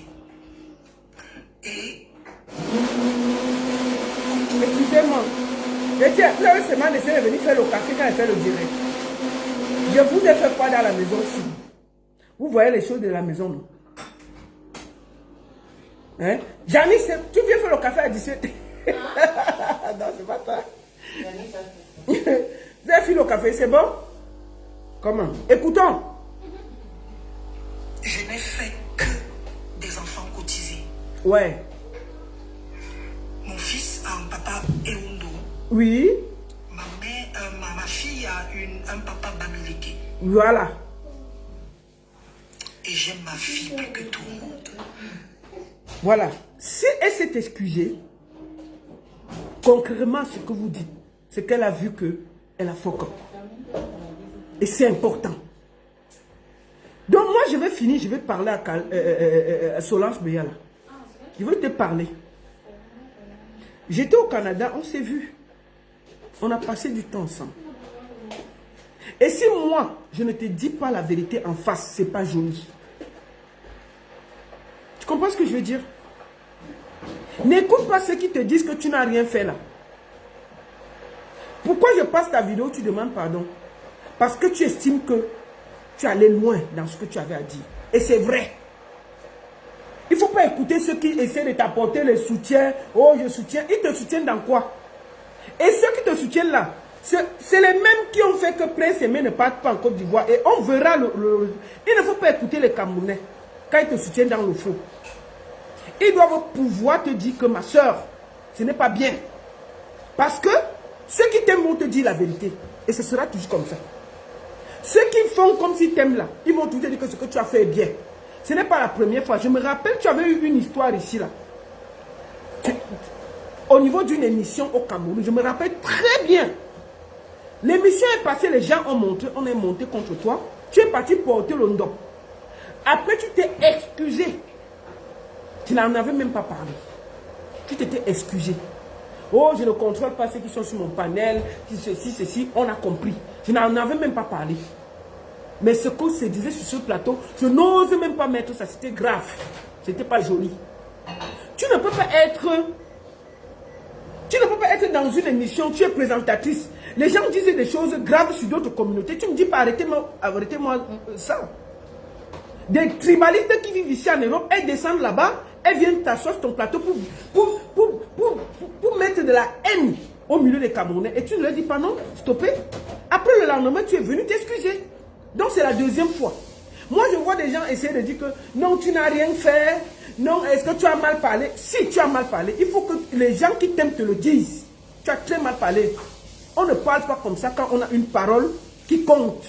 Et... Excusez-moi. Tiens, vous avez seulement laissé de venir faire le café quand elle fait le direct. Je vous ai fait quoi dans la maison aussi? Vous voyez les choses de la maison, non? Hein? Janice, tu viens faire le café à 17. Non, c'est pas ça. Vous avez fait le café, c'est bon? Comment? Écoutons. Je n'ai fait que des enfants cotisés. Ouais. Mon fils a un papa Eondo. Oui. Ma fille a un papa Bamileke. Voilà. Et j'aime ma fille plus que tout le monde. Voilà. Si elle s'est excusée, concrètement ce que vous dites, c'est qu'elle a vu qu'elle a fauqué. Et c'est important. Donc moi je vais finir, je vais parler à Solange Beyala. Je vais te parler. J'étais au Canada, on s'est vu. On a passé du temps ensemble. Et si moi, je ne te dis pas la vérité en face, c'est pas joli. Tu comprends ce que je veux dire? N'écoute pas ceux qui te disent que tu n'as rien fait là. Pourquoi je passe ta vidéo, tu demandes pardon? Parce que tu estimes que tu allais loin dans ce que tu avais à dire. Et c'est vrai. Il ne faut pas écouter ceux qui essaient de t'apporter le soutien. Oh, je soutiens. Ils te soutiennent dans quoi? Et ceux qui te soutiennent là, c'est les mêmes qui ont fait que Prince Aimé ne parte pas en Côte d'Ivoire. Et on verra Il ne faut pas écouter les Camerounais quand ils te soutiennent dans le faux. Ils doivent pouvoir te dire que ma soeur, ce n'est pas bien. Parce que ceux qui t'aiment vont te dire la vérité. Et ce sera toujours comme ça. Ceux qui font comme si t'aimes là, ils vont toujours te dire que ce que tu as fait est bien. Ce n'est pas la première fois. Je me rappelle, tu avais eu une histoire ici là. Au niveau d'une émission au Cameroun, je me rappelle très bien. L'émission est passée, les gens ont montré, on est monté contre toi. Tu es parti porter le ndop. Après, tu t'es excusé. Tu n'en avais même pas parlé. Tu t'étais excusé. Oh, je ne contrôle pas ceux qui sont sur mon panel, ceci, on a compris. Je n'en avais même pas parlé. Mais ce qu'on se disait sur ce plateau, je n'ose même pas mettre ça, c'était grave. C'était pas joli. Tu ne peux pas être dans une émission, tu es présentatrice. Les gens disaient des choses graves sur d'autres communautés. Tu me dis pas, arrêtez-moi ça. Des tribalistes qui vivent ici en Europe, elles descendent là-bas, elles viennent t'asseoir sur ton plateau pour mettre de la haine au milieu des Camerounais. Et tu ne leur dis pas non, stoppez. Après le lendemain, tu es venu t'excuser. Donc c'est la deuxième fois. Moi, je vois des gens essayer de dire que non, tu n'as rien fait. Non, est-ce que tu as mal parlé? Si tu as mal parlé, il faut que les gens qui t'aiment te le disent. Tu as très mal parlé. On ne parle pas comme ça quand on a une parole qui compte.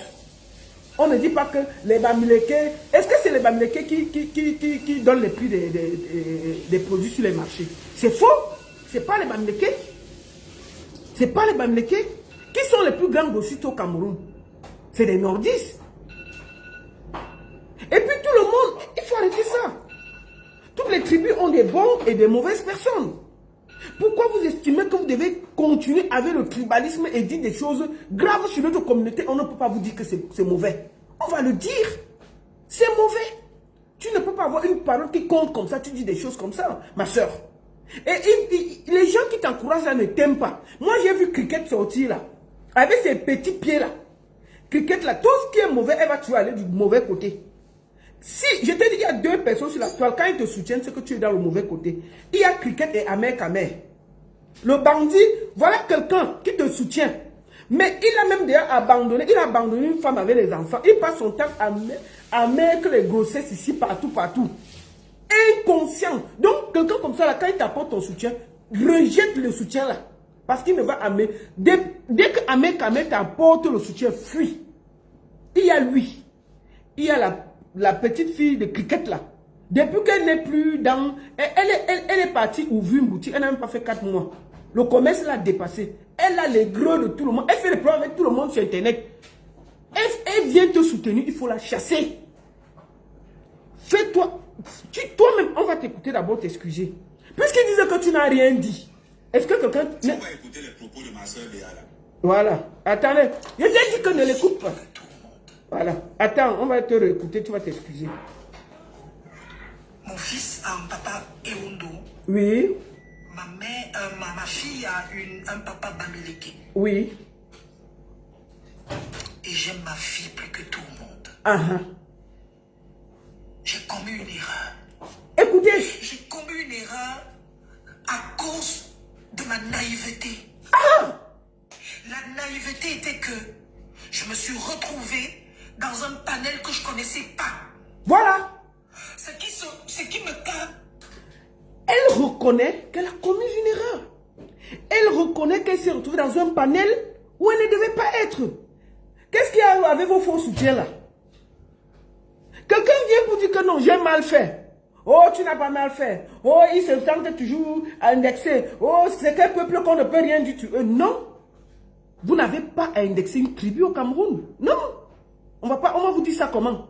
On ne dit pas que les Bamileke... Est-ce que c'est les Bamileke qui donnent les prix des produits sur les marchés? C'est faux. Ce n'est pas les Bamileke. Ce n'est pas les Bamileke. Qui sont les plus grands grossistes au Cameroun? C'est des nordistes. Et puis tout le monde, il faut arrêter ça. Toutes les tribus ont des bons et des mauvaises personnes. Pourquoi vous estimez que vous devez continuer avec le tribalisme et dire des choses graves sur notre communauté? On ne peut pas vous dire que c'est mauvais. On va le dire. C'est mauvais. Tu ne peux pas avoir une parole qui compte comme ça. Tu dis des choses comme ça, ma soeur. Et les gens qui t'encouragent là ne t'aiment pas. Moi, j'ai vu Cricket sortir là, avec ses petits pieds là. Cricket là, tout ce qui est mauvais, elle va toujours aller du mauvais côté. Si, je te dis, il y a deux personnes sur la toile, quand ils te soutiennent, c'est que tu es dans le mauvais côté. Il y a Cricket et Amer Kamer. Le bandit, voilà quelqu'un qui te soutient. Mais il a même déjà abandonné, il a abandonné une femme avec les enfants. Il passe son temps à mettre les grossesses ici, partout, partout. Inconscient. Donc, quelqu'un comme ça, là, quand il t'apporte ton soutien, rejette le soutien là. Parce qu'il ne va amener. Dès que Amer Kamer t'apporte le soutien, fuis. Il y a lui. Il y a la petite fille de Cricket là. Depuis qu'elle n'est plus dans... Elle est partie ouvrir une boutique. Elle n'a même pas fait 4 mois. Le commerce l'a dépassé. Elle a les gros de tout le monde. Elle fait les problèmes avec tout le monde sur Internet. Elle vient te soutenir. Il faut la chasser. Fais-toi... Toi-même, on va t'écouter d'abord t'excuser. Puisqu'il disait que tu n'as rien dit. Est-ce que quelqu'un... On va écouter les propos de ma soeur Béala. Voilà. Attendez. Je t'ai dit que ne l'écoute pas. Voilà. Attends, on va te réécouter. Tu vas t'excuser. Mon fils a un papa Eondo. Oui. Ma fille a un papa Bamileke. Oui. Et j'aime ma fille plus que tout le monde. Ah. J'ai commis une erreur. Écoutez. J'ai commis une erreur à cause de ma naïveté. Ah. La naïveté était que je me suis retrouvée dans un panel que je ne connaissais pas. Voilà. Ce qui me tape. Elle reconnaît qu'elle a commis une erreur. Elle reconnaît qu'elle s'est retrouvée dans un panel où elle ne devait pas être. Qu'est-ce qu'il y a avec vos faux soutiens là? Quelqu'un vient pour dire que non, j'ai mal fait. Oh, tu n'as pas mal fait. Oh, il se tente toujours à indexer. Oh, c'est quel peuple qu'on ne peut rien du tout. Non. Vous n'avez pas à indexer une tribu au Cameroun. Non. On va vous dire ça comment?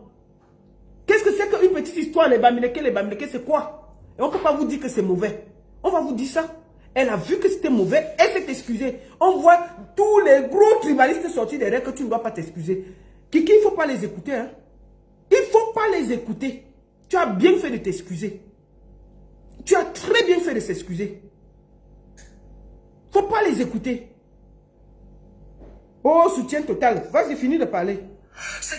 Qu'est-ce que c'est qu'une petite histoire, les Bamileke, c'est quoi? Et on ne peut pas vous dire que c'est mauvais. On va vous dire ça. Elle a vu que c'était mauvais, elle s'est excusée. On voit tous les gros tribalistes sortir derrière que tu ne dois pas t'excuser. Kiki, il ne faut pas les écouter. Hein? Il ne faut pas les écouter. Tu as bien fait de t'excuser. Tu as très bien fait de s'excuser. Il ne faut pas les écouter. Oh, soutien total. Vas-y, finis de parler. Ce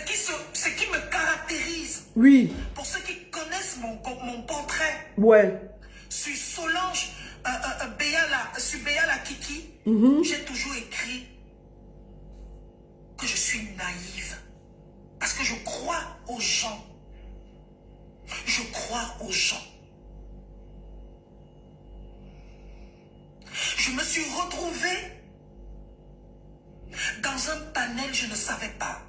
qui me caractérise. Oui. Pour ceux qui connaissent mon portrait. Ouais. Sur Solange, sur Béala Kiki, j'ai toujours écrit que je suis naïve. Parce que je crois aux gens. Je crois aux gens. Je me suis retrouvée dans un panel, je ne savais pas.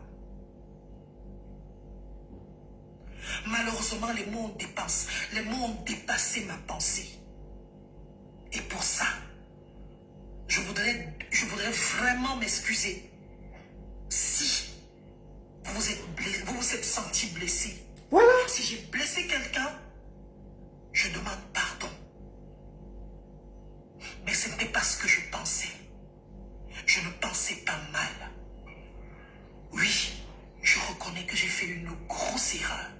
Malheureusement, les mots ont dépassé ma pensée. Et pour ça, je voudrais vraiment m'excuser. Si vous vous êtes senti blessé. Voilà. Si j'ai blessé quelqu'un, je demande pardon. Mais ce n'était pas ce que je pensais. Je ne pensais pas mal. Oui, je reconnais que j'ai fait une grosse erreur.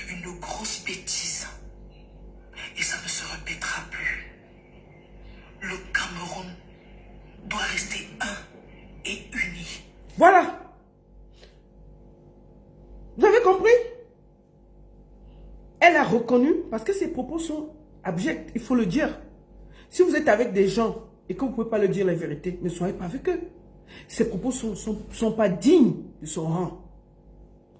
Une grosse bêtise. Et ça ne se répétera plus. Le Cameroun doit rester un et uni. Voilà. Vous avez compris? Elle a reconnu parce que ses propos sont abjects, il faut le dire. Si vous êtes avec des gens et que vous ne pouvez pas leur dire la vérité, ne soyez pas avec eux. Ces propos ne sont pas dignes de son rang.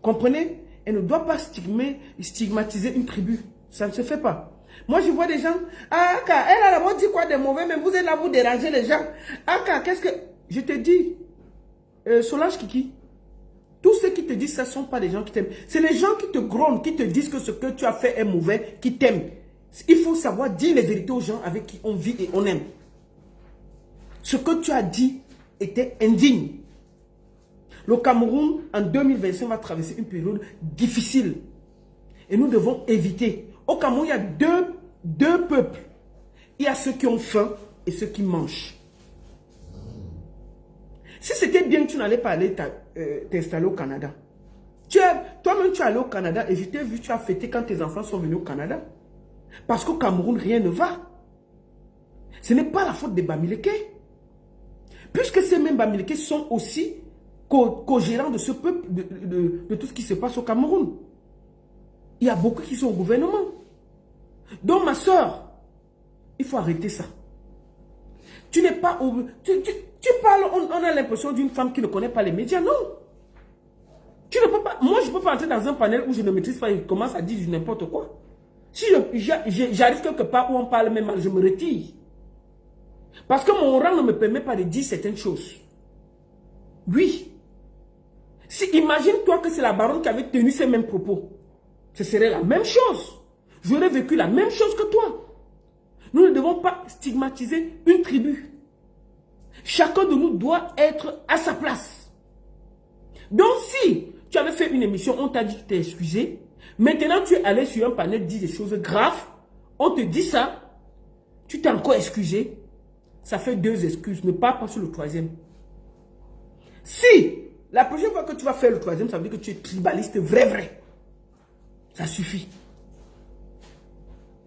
Comprenez? Elle ne doit pas stigmatiser une tribu. Ça ne se fait pas. Moi, je vois des gens, ah, elle a d'abord dit quoi de mauvais, mais vous êtes là, vous dérangez les gens. Ah, qu'est-ce que... Je te dis, Solange Kiki, tous ceux qui te disent ça ne sont pas des gens qui t'aiment. C'est les gens qui te grondent, qui te disent que ce que tu as fait est mauvais, qui t'aiment. Il faut savoir dire les vérités aux gens avec qui on vit et on aime. Ce que tu as dit était indigne. Le Cameroun, en 2025, va traverser une période difficile. Et nous devons éviter. Au Cameroun, il y a deux peuples. Il y a ceux qui ont faim et ceux qui mangent. Si c'était bien que tu n'allais pas aller t'installer au Canada. Toi-même, tu es allé au Canada et je t'ai vu, tu as fêté quand tes enfants sont venus au Canada. Parce qu'au Cameroun, rien ne va. Ce n'est pas la faute des Bamileke. Puisque ces mêmes Bamileke sont aussi co-gérants de ce peuple, de tout ce qui se passe au Cameroun. Il y a beaucoup qui sont au gouvernement. Donc ma soeur, il faut arrêter ça. Tu n'es pas... Tu parles, on a l'impression d'une femme qui ne connaît pas les médias. Non. Tu ne peux pas... Moi, je ne peux pas entrer dans un panel où je ne maîtrise pas et je commence à dire n'importe quoi. Si j'arrive quelque part où on parle même mal, je me retire. Parce que mon rang ne me permet pas de dire certaines choses. Oui. Si imagine-toi que c'est la baronne qui avait tenu ces mêmes propos. Ce serait la même chose. J'aurais vécu la même chose que toi. Nous ne devons pas stigmatiser une tribu. Chacun de nous doit être à sa place. Donc si tu avais fait une émission, on t'a dit que tu t'es excusé. Maintenant tu es allé sur un panel, dire des choses graves. On te dit ça. Tu t'es encore excusé. Ça fait 2 excuses. Ne parle pas sur le 3e. Si la prochaine fois que tu vas faire le 3e, ça veut dire que tu es tribaliste vrai. Ça suffit.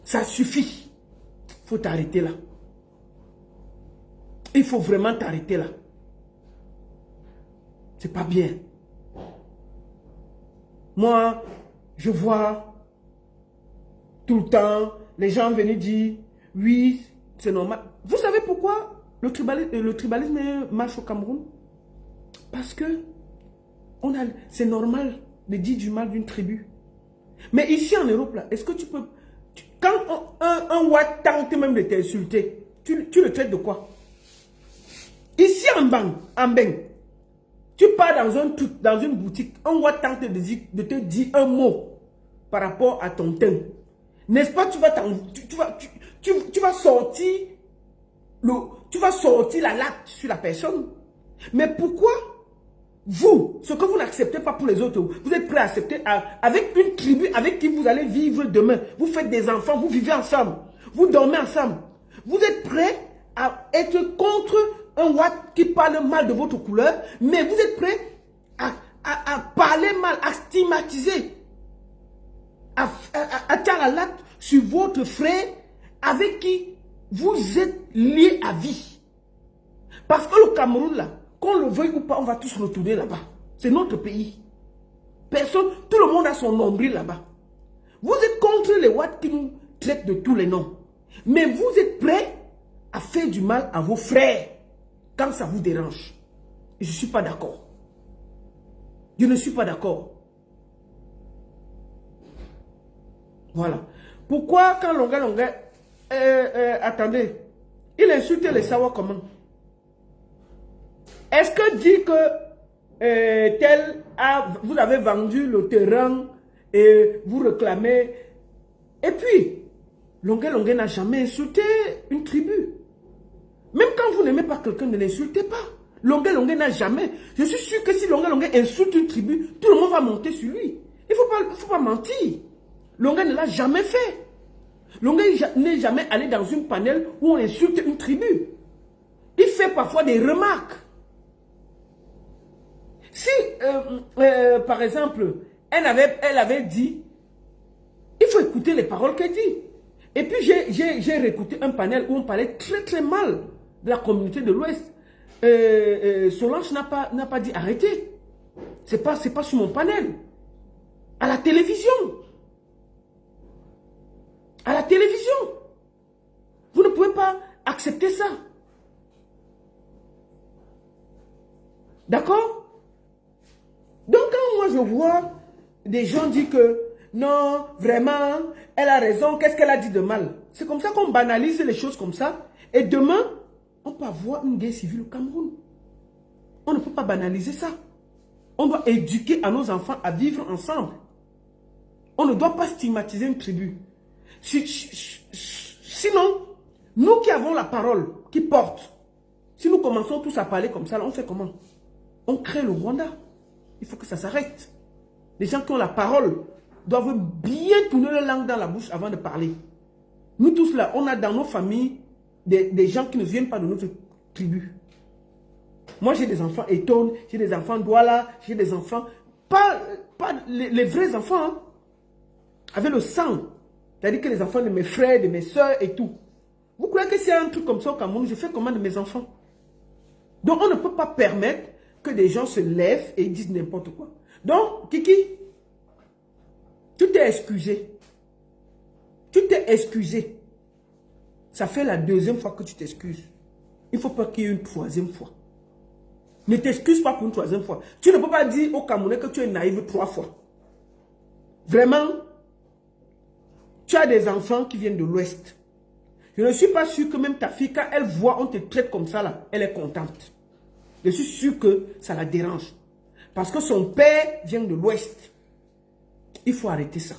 Ça suffit. Il faut t'arrêter là. Il faut vraiment t'arrêter là. C'est pas bien. Moi, je vois tout le temps les gens venir dire oui, c'est normal. Vous savez pourquoi le tribalisme marche au Cameroun? Parce que c'est normal de dire du mal d'une tribu. Mais ici en Europe, là, est-ce que tu peux... Quand un Ouat tente même de t'insulter, tu le traites de quoi? Ici en Beng, tu pars dans une boutique, un Ouat tente de te dire un mot par rapport à ton teint. N'est-ce pas, tu vas sortir la latte sur la personne. Mais pourquoi vous, ce que vous n'acceptez pas pour les autres, vous êtes prêt à accepter avec une tribu avec qui vous allez vivre demain. Vous faites des enfants, vous vivez ensemble, vous dormez ensemble. Vous êtes prêt à être contre un Ouat qui parle mal de votre couleur, mais vous êtes prêt à parler mal, à stigmatiser, à faire la latte sur votre frère avec qui vous êtes liés à vie. Parce que le Cameroun, là, qu'on le veuille ou pas, on va tous retourner là-bas. C'est notre pays. Personne, tout le monde a son nombril là-bas. Vous êtes contre les Ouatt qui nous traitent de tous les noms. Mais vous êtes prêts à faire du mal à vos frères quand ça vous dérange. Et je ne suis pas d'accord. Je ne suis pas d'accord. Voilà. Pourquoi quand Longa, attendez, il insulte les Sawa comment? Est-ce que dit que vous avez vendu le terrain et vous réclamez? Et puis, Longa n'a jamais insulté une tribu. Même quand vous n'aimez pas quelqu'un, ne l'insultez pas. Longa n'a jamais. Je suis sûr que si Longa insulte une tribu, tout le monde va monter sur lui. Il ne faut pas mentir. Longa ne l'a jamais fait. Longa n'est jamais allé dans une panel où on insulte une tribu. Il fait parfois des remarques. Si, par exemple, elle avait dit, il faut écouter les paroles qu'elle dit. Et puis, j'ai réécouté un panel où on parlait très très mal de la communauté de l'Ouest. Solange n'a pas dit arrêtez. C'est pas sur mon panel. À la télévision. À la télévision. Vous ne pouvez pas accepter ça. D'accord? Donc quand moi je vois des gens dire que non, vraiment, elle a raison, qu'est-ce qu'elle a dit de mal? C'est comme ça qu'on banalise les choses comme ça. Et demain, on peut avoir une guerre civile au Cameroun. On ne peut pas banaliser ça. On doit éduquer à nos enfants à vivre ensemble. On ne doit pas stigmatiser une tribu. Sinon, nous qui avons la parole, qui porte, si nous commençons tous à parler comme ça, on fait comment? On crée le Rwanda. Il faut que ça s'arrête. Les gens qui ont la parole doivent bien tourner leur langue dans la bouche avant de parler. Nous tous là, on a dans nos familles des gens qui ne viennent pas de notre tribu. Moi, j'ai des enfants Eton, j'ai des enfants Douala, j'ai des enfants, pas les vrais enfants, hein, avec le sang. C'est-à-dire que les enfants de mes frères, de mes soeurs et tout. Vous croyez que s'il y a un truc comme ça au Cameroun, je fais comment de mes enfants? Donc, on ne peut pas permettre que des gens se lèvent et disent n'importe quoi. Donc, Kiki, tu t'es excusé. Tu t'es excusé. Ça fait la deuxième fois que tu t'excuses. Il ne faut pas qu'il y ait une troisième fois. Ne t'excuse pas pour une troisième fois. Tu ne peux pas dire au Camerounais que tu es naïve 3 fois. Vraiment, tu as des enfants qui viennent de l'Ouest. Je ne suis pas sûr que même ta fille, quand elle voit, on te traite comme ça, là, elle est contente. Je suis sûr que ça la dérange. Parce que son père vient de l'Ouest. Il faut arrêter ça.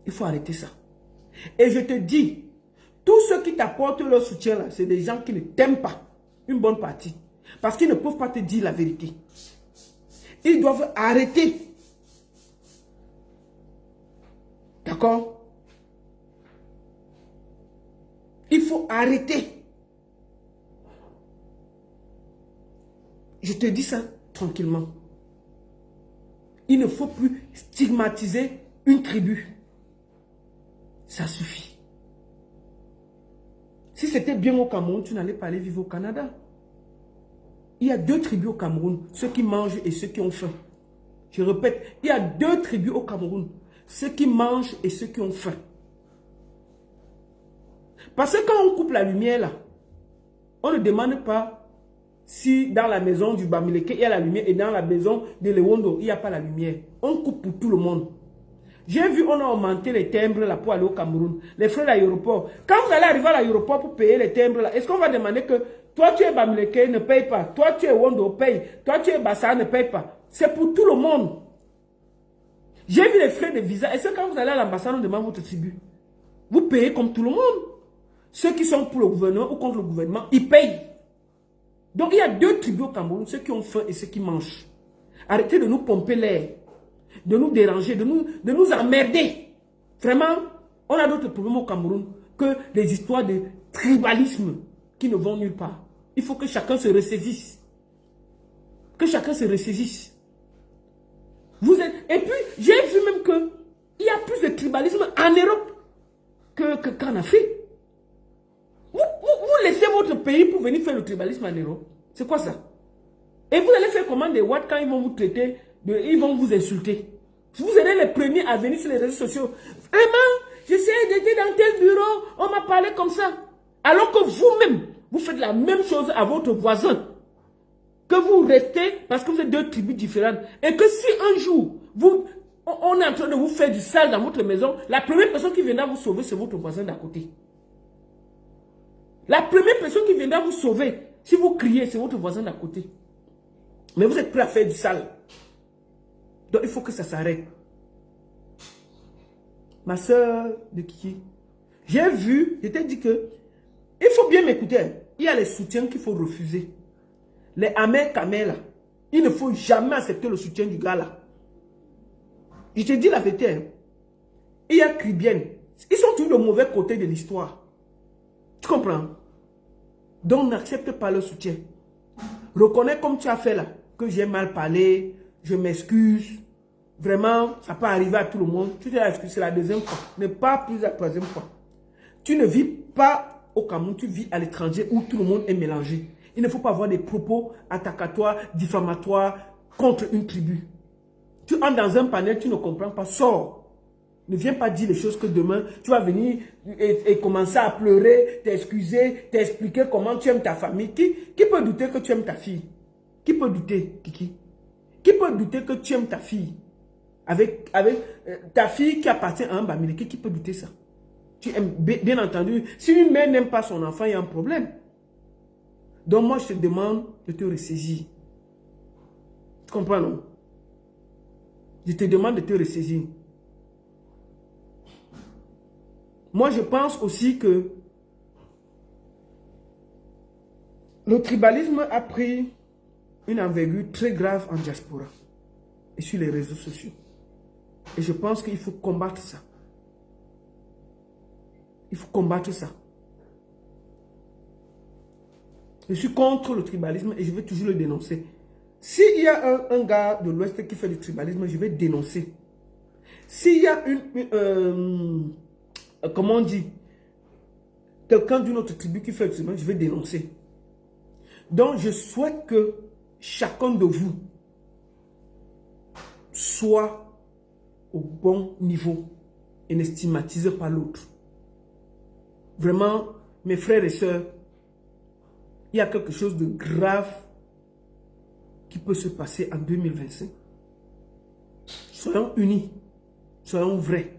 Il faut arrêter ça. Et je te dis, tous ceux qui t'apportent leur soutien, là, c'est des gens qui ne t'aiment pas. Une bonne partie. Parce qu'ils ne peuvent pas te dire la vérité. Ils doivent arrêter. D'accord? Il faut arrêter. Je te dis ça tranquillement. Il ne faut plus stigmatiser une tribu. Ça suffit. Si c'était bien au Cameroun, tu n'allais pas aller vivre au Canada. Il y a 2 tribus au Cameroun, ceux qui mangent et ceux qui ont faim. Je répète, il y a 2 tribus au Cameroun, ceux qui mangent et ceux qui ont faim. Parce que quand on coupe la lumière là, on ne demande pas si dans la maison du Bamileke il y a la lumière et dans la maison de Lewondo il n'y a pas la lumière. On coupe pour tout le monde. J'ai vu, on a augmenté les timbres là pour aller au Cameroun. Les frais d'aéroport. Quand vous allez arriver à l'aéroport pour payer les timbres là, est-ce qu'on va demander que toi tu es Bamileke, ne paye pas. Toi tu es Wondo, paye. Toi tu es Bassa, ne paye pas. C'est pour tout le monde. J'ai vu les frais de visa. Est-ce que quand vous allez à l'ambassade, on demande votre tribu? Vous payez comme tout le monde. Ceux qui sont pour le gouvernement ou contre le gouvernement, ils payent. Donc il y a 2 tribus au Cameroun, ceux qui ont faim et ceux qui mangent. Arrêtez de nous pomper l'air, de nous déranger, de nous emmerder. Vraiment, on a d'autres problèmes au Cameroun que des histoires de tribalisme qui ne vont nulle part. Il faut que chacun se ressaisisse. Que chacun se ressaisisse. Et puis, j'ai vu même qu'il y a plus de tribalisme en Europe qu'en Afrique. Vous laissez votre pays pour venir faire le tribalisme en Europe. C'est quoi ça? Et vous allez faire comment des Ouatt quand ils vont vous traiter, ils vont vous insulter. Vous serez les premiers à venir sur les réseaux sociaux. Vraiment, j'essaie d'être dans tel bureau, on m'a parlé comme ça. Alors que vous-même, vous faites la même chose à votre voisin. Que vous restez parce que vous êtes 2 tribus différentes. Et que si un jour, on est en train de vous faire du sale dans votre maison, la première personne qui viendra vous sauver, c'est votre voisin d'à côté. La première personne qui viendra vous sauver, si vous criez, c'est votre voisin d'à côté. Mais vous êtes prêt à faire du sale. Donc il faut que ça s'arrête. Ma soeur de Kiki, j'ai vu, je t'ai dit que il faut bien m'écouter. Il y a les soutiens qu'il faut refuser. Les amers camels là, il ne faut jamais accepter le soutien du gars là. Je te dis la vérité. Il y a Cribienne. Ils sont tous le mauvais côté de l'histoire. Tu comprends? Donc n'accepte pas le soutien. Reconnais comme tu as fait là, que j'ai mal parlé, je m'excuse. Vraiment, ça peut arriver à tout le monde. Tu t'es excusé, c'est la 2e fois, mais pas plus la 3e fois. Tu ne vis pas au Cameroun, tu vis à l'étranger où tout le monde est mélangé. Il ne faut pas avoir des propos attacatoires, diffamatoires contre une tribu. Tu entres dans un panel, tu ne comprends pas, sors. Ne viens pas dire les choses que demain, tu vas venir et commencer à pleurer, t'excuser, t'expliquer comment tu aimes ta famille. Qui peut douter que tu aimes ta fille? Qui peut douter, Kiki? Qui peut douter que tu aimes ta fille? Avec ta fille qui appartient à un Bamileke, qui peut douter ça? Tu aimes, bien entendu, si une mère n'aime pas son enfant, il y a un problème. Donc moi, je te demande de te ressaisir. Tu comprends, non? Je te demande de te ressaisir. Moi, je pense aussi que le tribalisme a pris une envergure très grave en diaspora et sur les réseaux sociaux. Et je pense qu'il faut combattre ça. Il faut combattre ça. Je suis contre le tribalisme et je vais toujours le dénoncer. S'il y a un gars de l'Ouest qui fait du tribalisme, je vais dénoncer. S'il y a comment on dit, quelqu'un d'une autre tribu qui fait le tribalisme, je vais dénoncer. Donc, je souhaite que chacun de vous soit au bon niveau et ne stigmatise pas l'autre. Vraiment, mes frères et sœurs, il y a quelque chose de grave qui peut se passer en 2025. Soyons unis, soyons vrais.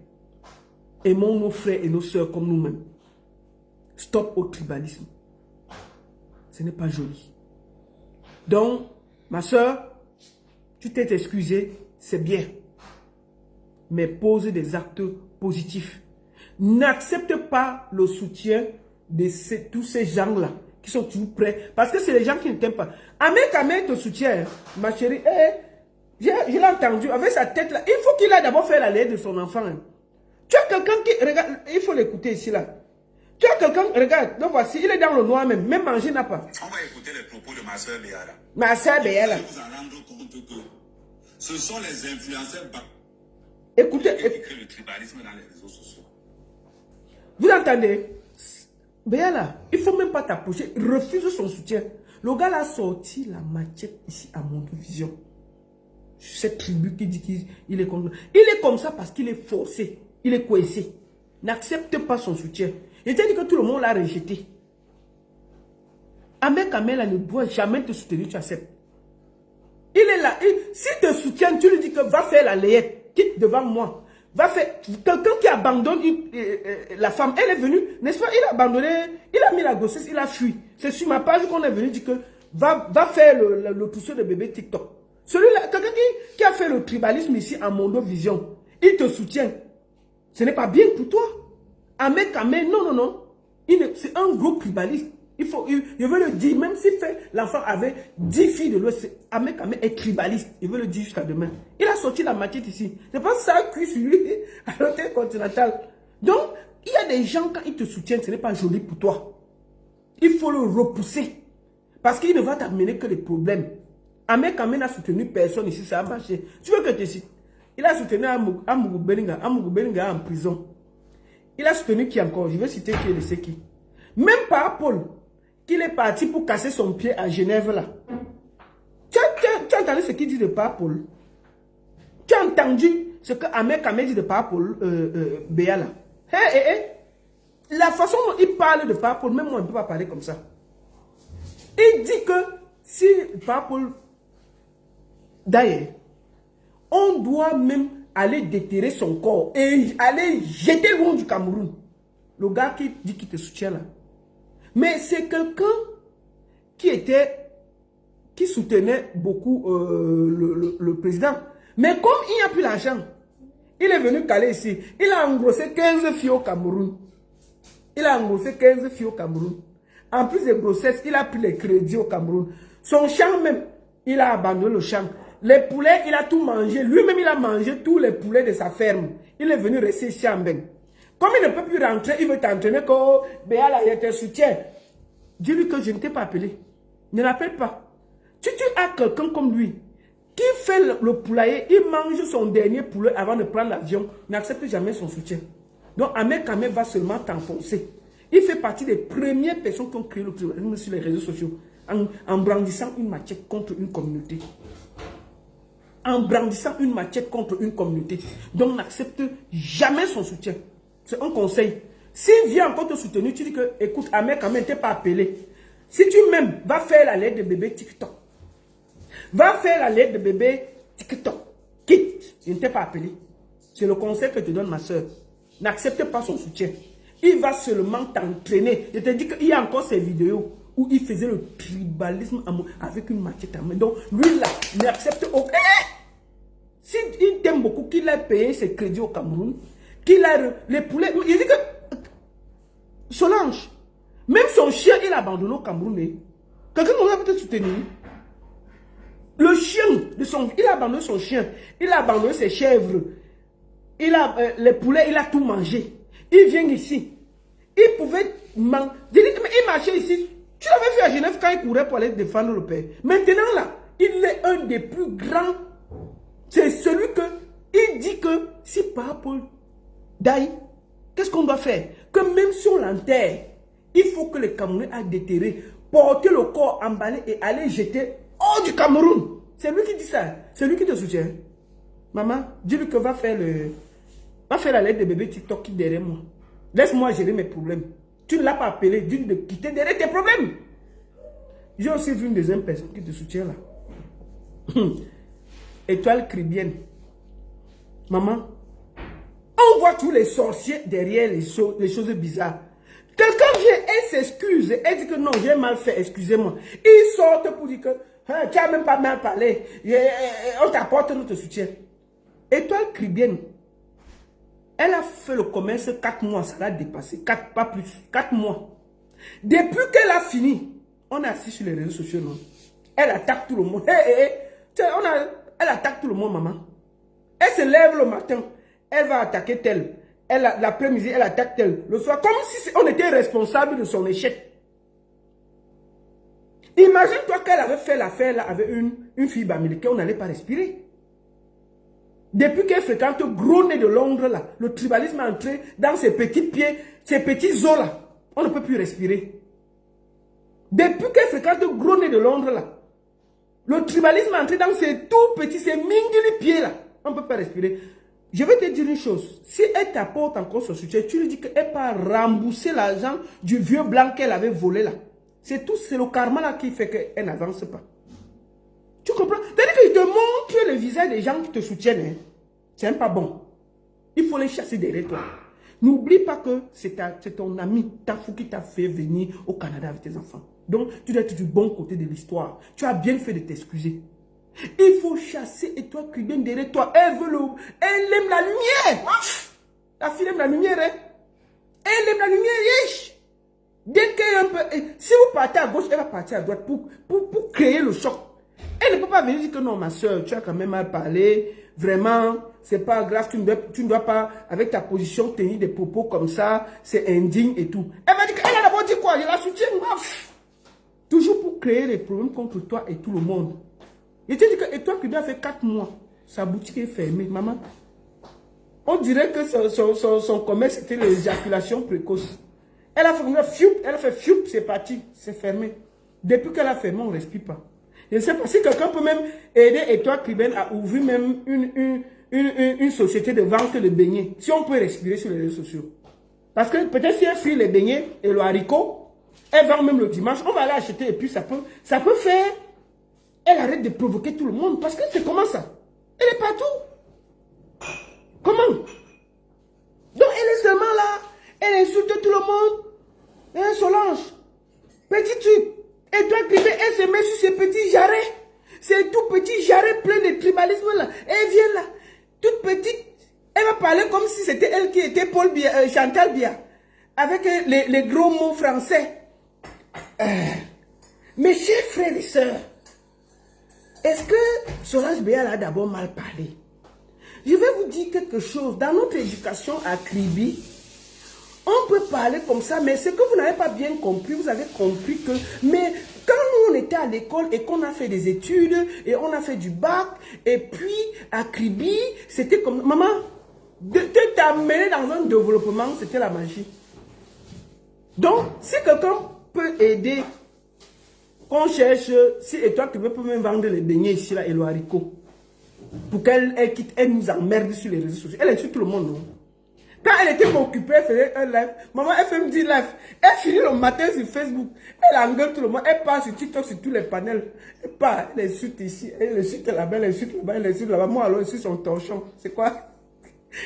Aimons nos frères et nos sœurs comme nous-mêmes. Stop au tribalisme. Ce n'est pas joli. Donc, ma sœur, tu t'es excusée, c'est bien. Mais pose des actes positifs. N'accepte pas le soutien de tous ces gens-là qui sont toujours prêts. Parce que c'est les gens qui ne t'aiment pas. Ahmed te soutient, ma chérie. Je l'ai entendu avec sa tête-là. Il faut qu'il aille d'abord faire la lait de son enfant. Tu as quelqu'un qui... Regarde, il faut l'écouter ici, là. Tu as quelqu'un... Regarde, donc voici, il est dans le noir même. Même manger n'a pas. On va écouter les propos de ma soeur Béala. Ma soeur Béala. Vous vous en rendre compte que ce sont les influenceurs Écoutez, qui créent le tribalisme dans les réseaux sociaux. Vous entendez? Béala, il ne faut même pas t'approcher. Refuse son soutien. Le gars a sorti la machette ici à Mondo Vision. Cette tribu qui dit qu'il est comme ça. Il est comme ça parce qu'il est forcé. Il est coincé. N'accepte pas son soutien. Il t'a dit que tout le monde l'a rejeté. Ahmed Kamel ne doit jamais te soutenir, tu acceptes. Il est là. S'il te soutient, tu lui dis que va faire la layette. Quitte devant moi. Va faire. Quelqu'un qui abandonne la femme, elle est venue, n'est-ce pas? Il a abandonné, il a mis la grossesse, il a fui. C'est sur ma page qu'on est venu dire que va faire le pousseur de bébé TikTok. Celui-là, quelqu'un qui a fait le tribalisme ici à Mondo Vision, il te soutient. Ce n'est pas bien pour toi. Ahmed Kamel, non. C'est un gros tribaliste. Je veux le dire, même s'il fait, l'enfant avait 10 filles de l'Ouest, Ahmed Kamel est tribaliste. Je veux le dire jusqu'à demain. Il a sorti la machette ici. C'est pas ça cuit sur lui à l'hôtel continental. Donc, il y a des gens, quand ils te soutiennent, ce n'est pas joli pour toi. Il faut le repousser. Parce qu'il ne va t'amener que des problèmes. Ahmed Kamel n'a soutenu personne ici, ça a marché. Tu veux que je te cite? Il a soutenu Amougou Belinga. Amougou Belinga est en prison. Il a soutenu qui encore? Je vais citer qui et qui. Même pas Paul, qu'il est parti pour casser son pied à Genève là. Tu as entendu ce qu'il dit de Paul? Tu as entendu ce que Ahmed Kamel dit de Paul Béala? La façon dont il parle de Paul, même moi on ne peut pas parler comme ça. Il dit que si Paul d'ailleurs, on doit même aller déterrer son corps et aller jeter loin du Cameroun. Le gars qui dit qu'il te soutient là. Mais c'est quelqu'un qui soutenait beaucoup le président. Mais comme il n'y a plus l'argent, il est venu caler ici. Il a engrossé 15 filles au Cameroun. En plus des grossesses, il a pris les crédits au Cameroun. Son champ même, il a abandonné le champ. Les poulets, il a tout mangé. Lui-même, il a mangé tous les poulets de sa ferme. Il est venu rester ici en Beng. Comme il ne peut plus rentrer, il veut t'entraîner que Béala, il te soutient. Dis-lui que je ne t'ai pas appelé. Ne l'appelle pas. Si tu as quelqu'un comme lui, qui fait le poulailler, il mange son dernier poulet avant de prendre l'avion, n'accepte jamais son soutien. Donc, Ahmed Kamel va seulement t'enfoncer. Il fait partie des premières personnes qui ont créé le tribalisme sur les réseaux sociaux, en brandissant une machette contre une communauté. Donc, n'accepte jamais son soutien. C'est un conseil. S'il vient encore te soutenir, tu dis que, écoute, Ahmed Kamel ne t'est pas appelé. Si tu m'aimes, va faire la lettre de bébé TikTok. Quitte, je ne t'ai pas appelé. C'est le conseil que te donne ma soeur. N'accepte pas son soutien. Il va seulement t'entraîner. Je te dis qu'il y a encore ces vidéos où il faisait le tribalisme avec une machette à main. Donc, lui là, n'accepte aucun. S'il t'aime beaucoup, qu'il a payé ses crédits au Cameroun, qu'il a les poulets. Il dit que Solange, même son chien, il a abandonné au Cameroun. Quelqu'un nous a peut-être soutenu. Le chien, il a abandonné son chien. Il a abandonné ses chèvres. Les poulets, il a tout mangé. Il vient ici. Il pouvait manger. Il marchait ici. Tu l'avais vu à Genève quand il courait pour aller défendre le père. Maintenant là, il est un des plus grands. C'est celui que il dit que si par Paul d'aille, qu'est-ce qu'on doit faire? Que même si on l'enterre, Il faut que les Camerounais aient déterré, porter le corps emballé et aller jeter hors du Cameroun. C'est lui qui dit ça. C'est lui qui te soutient. Maman, dis-lui que va faire la lettre de bébé TikTok qui est derrière moi. Laisse-moi gérer mes problèmes. Tu ne l'as pas appelé, dis-lui de quitter derrière tes problèmes. J'ai aussi vu une deuxième personne qui te soutient là. Étoile cribienne. Maman, on voit tous les sorciers derrière les choses bizarres. Quelqu'un vient et s'excuse et dit que non, j'ai mal fait, excusez-moi. Ils sortent pour dire que hein, tu n'as même pas mal parlé. On t'apporte notre soutien. Étoile cribienne. Elle a fait le commerce 4 mois, ça l'a dépassé. 4, pas plus. 4 mois. Depuis qu'elle a fini, on est assis sur les réseaux sociaux, non? Elle attaque tout le monde. Elle attaque tout le monde, maman. Elle se lève le matin, elle va attaquer tel. L'après-midi, elle attaque tel. Le soir, comme si on était responsable de son échec. Imagine-toi qu'elle avait fait l'affaire là avec une fille américaine, on n'allait pas respirer. Depuis qu'elle fréquente gros nez de Londres là, le tribalisme est entré dans ses petits pieds, ses petits os là. On ne peut plus respirer. Depuis qu'elle fréquente gros nez de Londres là, le tribalisme est entré dans ses tout petits, ses mingili pieds là. On ne peut pas respirer. Je vais te dire une chose. Si elle t'apporte encore son soutien, tu lui dis qu'elle peut rembourser l'argent du vieux blanc qu'elle avait volé là. C'est tout, c'est le karma là qui fait qu'elle n'avance pas. Tu comprends? C'est-à-dire qu'il te montre le visage des gens qui te soutiennent. Hein. C'est pas bon. Il faut les chasser derrière toi. N'oublie pas que c'est ton ami, ta fou qui t'a fait venir au Canada avec tes enfants. Donc, tu dois être du bon côté de l'histoire. Tu as bien fait de t'excuser. Il faut chasser et toi qui viens derrière toi. Elle aime la lumière. La fille aime la lumière. Hein? Elle aime la lumière. Yesh. Dès qu'elle est un peu... Si vous partez à gauche, elle va partir à droite pour créer le choc. Elle ne peut pas venir dire que non, ma soeur, tu as quand même mal parlé. Vraiment, c'est pas grave. Tu ne dois pas, avec ta position, tenir des propos comme ça. C'est indigne et tout. Elle va dire qu'elle a d'abord dit quoi? Je la soutiens. Toujours pour créer des problèmes contre toi et tout le monde. Et tu dis que et toi qui dois faire 4 mois, sa boutique est fermée, maman. On dirait que son commerce c'était l'éjaculation précoce. Elle a fait fioup, c'est parti, c'est fermé. Depuis qu'elle a fermé, on ne respire pas. Je ne sais pas si quelqu'un peut même aider Étoile Cribienne à ouvrir même une société de vente de beignets. Si on peut respirer sur les réseaux sociaux. Parce que peut-être si elle frit les beignets et le haricot, elle vend même le dimanche, on va aller acheter et puis ça peut faire. Elle arrête de provoquer tout le monde. Parce que c'est comment ça? Elle est partout. Comment? Donc elle est seulement là. Elle insulte tout le monde. Hein, Solange. Petit truc. Et toi, elle se met sur ses petits jarrets. Ces tout petits jarrets pleins de tribalisme là. Elle vient là. Toute petite. Elle va parler comme si c'était elle qui était Chantal Bia. Avec les gros mots français. Mes chers frères et sœurs. Est-ce que Solange Béal a d'abord mal parlé? Je vais vous dire quelque chose. Dans notre éducation à Kribi, on peut parler comme ça, mais ce que vous n'avez pas bien compris, vous avez compris que... Mais quand nous, on était à l'école et qu'on a fait des études, et on a fait du bac, et puis à Kribi, c'était comme... Maman, de t'amener dans un développement, c'était la magie. Donc, si quelqu'un peut aider... Qu'on cherche, si et toi tu peux même vendre les beignets ici là et le haricot. Pour qu'elle quitte, elle nous emmerde sur les réseaux sociaux. Elle insulte tout le monde, non? Quand elle était occupée, elle faisait un live. Maman, elle fait un petit live. Elle finit le matin sur Facebook. Elle engueule tout le monde. Elle part sur TikTok, sur tous les panels. Elle part, elle insulte ici, elle insulte là-bas, elle insulte là-bas, elle insulte là-bas. Moi, alors, je suis son torchon. C'est quoi?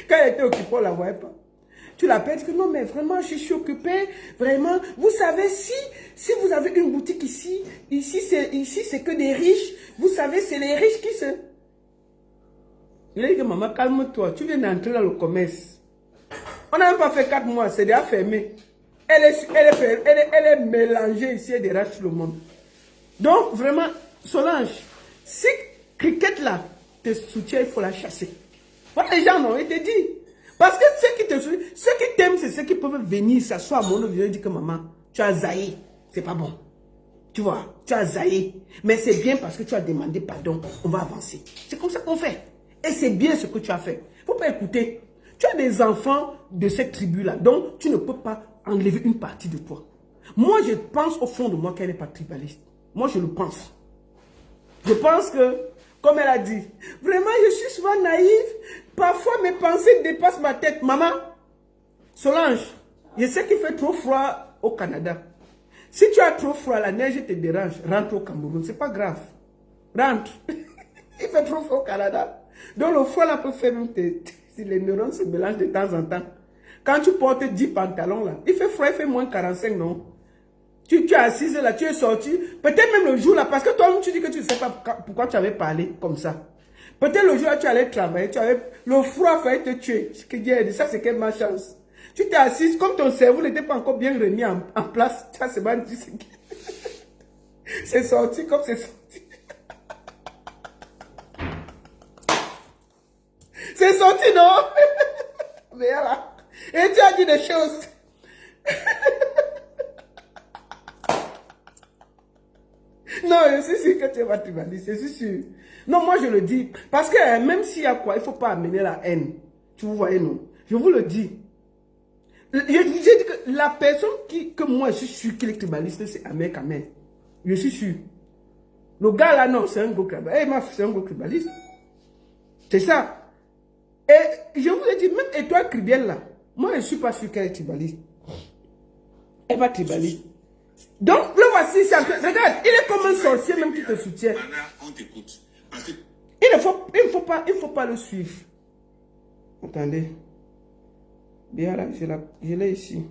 Quand elle était occupée, on ne la voyait pas. Tu l'appelles, tu dis que non, mais vraiment, je suis occupée. Vraiment, vous savez, si vous avez une boutique ici c'est que des riches. Vous savez, c'est les riches qui se... Il a dit que maman, calme-toi. Tu viens d'entrer dans le commerce. On n'a même pas fait 4 mois, c'est déjà fermé. Elle est mélangée ici, elle dérange tout le monde. Donc, vraiment, Solange, si Cricket là te soutient, il faut la chasser. Voilà, les gens, non, ils te disent. Parce que ceux qui t'aiment, c'est ceux qui peuvent venir s'asseoir à mon nom et dire que maman, tu as zaï, c'est pas bon. Tu vois, tu as zaï. Mais c'est bien parce que tu as demandé pardon, on va avancer. C'est comme ça qu'on fait. Et c'est bien ce que tu as fait. Il ne faut pas écouter. Tu as des enfants de cette tribu-là, donc tu ne peux pas enlever une partie de toi. Moi, je pense au fond de moi qu'elle n'est pas tribaliste. Moi, je le pense. Je pense que, comme elle a dit, vraiment, je suis souvent naïve. Parfois, mes pensées dépassent ma tête. Maman, Solange, je sais qu'il fait trop froid au Canada. Si tu as trop froid, la neige te dérange. Rentre au Cameroun, c'est pas grave. Rentre. Il fait trop froid au Canada. Donc, le froid là peut faire même si les neurones se mélangent de temps en temps. Quand tu portes 10 pantalons là, il fait froid, il fait moins 45, non? Tu es assise là, tu es sorti. Peut-être même le jour là, parce que toi-même tu dis que tu ne sais pas pourquoi tu avais parlé comme ça. Peut-être le jour là, tu allais travailler, le froid fallait te tuer. Ça, c'est quelle malchance. Tu t'es assise, comme ton cerveau n'était pas encore bien remis en place. Ça, c'est mal dit. C'est sorti comme c'est sorti. C'est sorti, non? Mais là. Et tu as dit des choses. Non, je suis sûr que tu vas tribaliste, je suis sûr. Non, moi je le dis. Parce que même s'il y a quoi, il ne faut pas amener la haine. Tu vous voyez, non? Je vous le dis. Je dis que la personne que moi je suis sûr qu'il est tribaliste, c'est Ahmed Kamel. Je suis sûr. Le gars là, non, c'est un gros tribaliste. C'est un gros tribaliste. C'est ça. Et je vous ai dit, même Étoile Cribiel là, moi je ne suis pas sûr qu'elle est tribaliste. Elle n'est pas tribaliste. Donc, le voici, regarde, il est comme un sorcier même qui te soutient. On t'écoute. Parce que Il ne faut pas le suivre. Attendez. Bien là, je l'ai ici.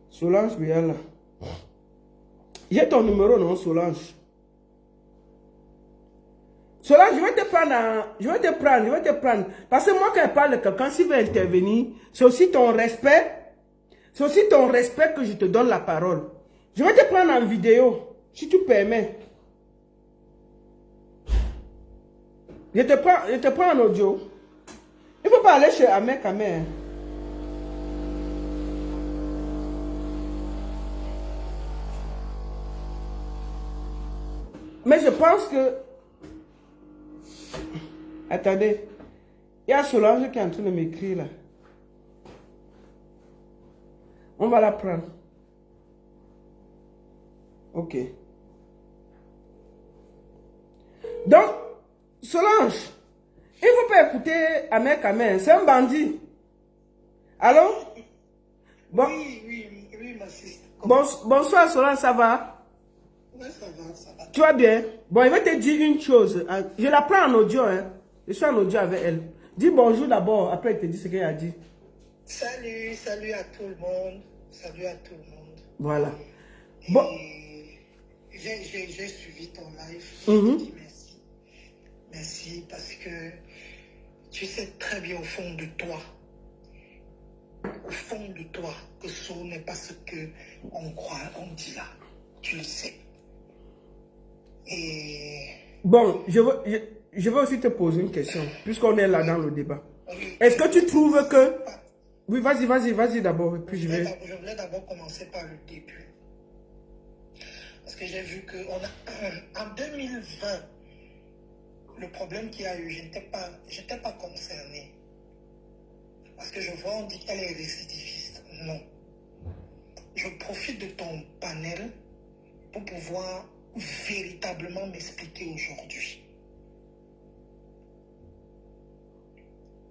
Solange, bien là. J'ai ton numéro, non, Solange? Solange, je vais te prendre. Parce que moi, quand je parle de quelqu'un, s'il veut intervenir, c'est aussi ton respect. C'est aussi ton respect que je te donne la parole. Je vais te prendre en vidéo, si tu permets. Je te prends en audio. Il ne faut pas aller chez Ahmed Kamel. Mais je pense que... Attendez. Il y a Solange qui est en train de m'écrire là. On va la prendre. Ok. Donc, Solange, il ne faut pas écouter Ahmed Kamel. C'est un bandit. Allô? Bon. Oui, ma siste. Bonsoir Solange, ça va? Oui, ça va. Tu vas bien? Bon, il va te dire une chose. Je la prends en audio. Hein. Je suis en audio avec elle. Dis bonjour d'abord, après il te dit ce qu'elle a dit. Salut à tout le monde. Salut à tout le monde. Voilà. Et Bon. J'ai suivi ton live. Je te dis merci. Merci parce que tu sais très bien au fond de toi, que ce n'est pas ce qu'on croit, on dit là. Tu le sais. Et... Bon, je veux aussi te poser une question, puisqu'on est là dans le débat. Est-ce que tu trouves que... Oui, vas-y d'abord, puis je vais... Je voulais d'abord commencer par le début. Parce que j'ai vu qu'en 2020, le problème qu'il y a eu, je n'étais pas concernée. Parce que je vois, on dit qu'elle est récidiviste. Non. Je profite de ton panel pour pouvoir véritablement m'expliquer aujourd'hui.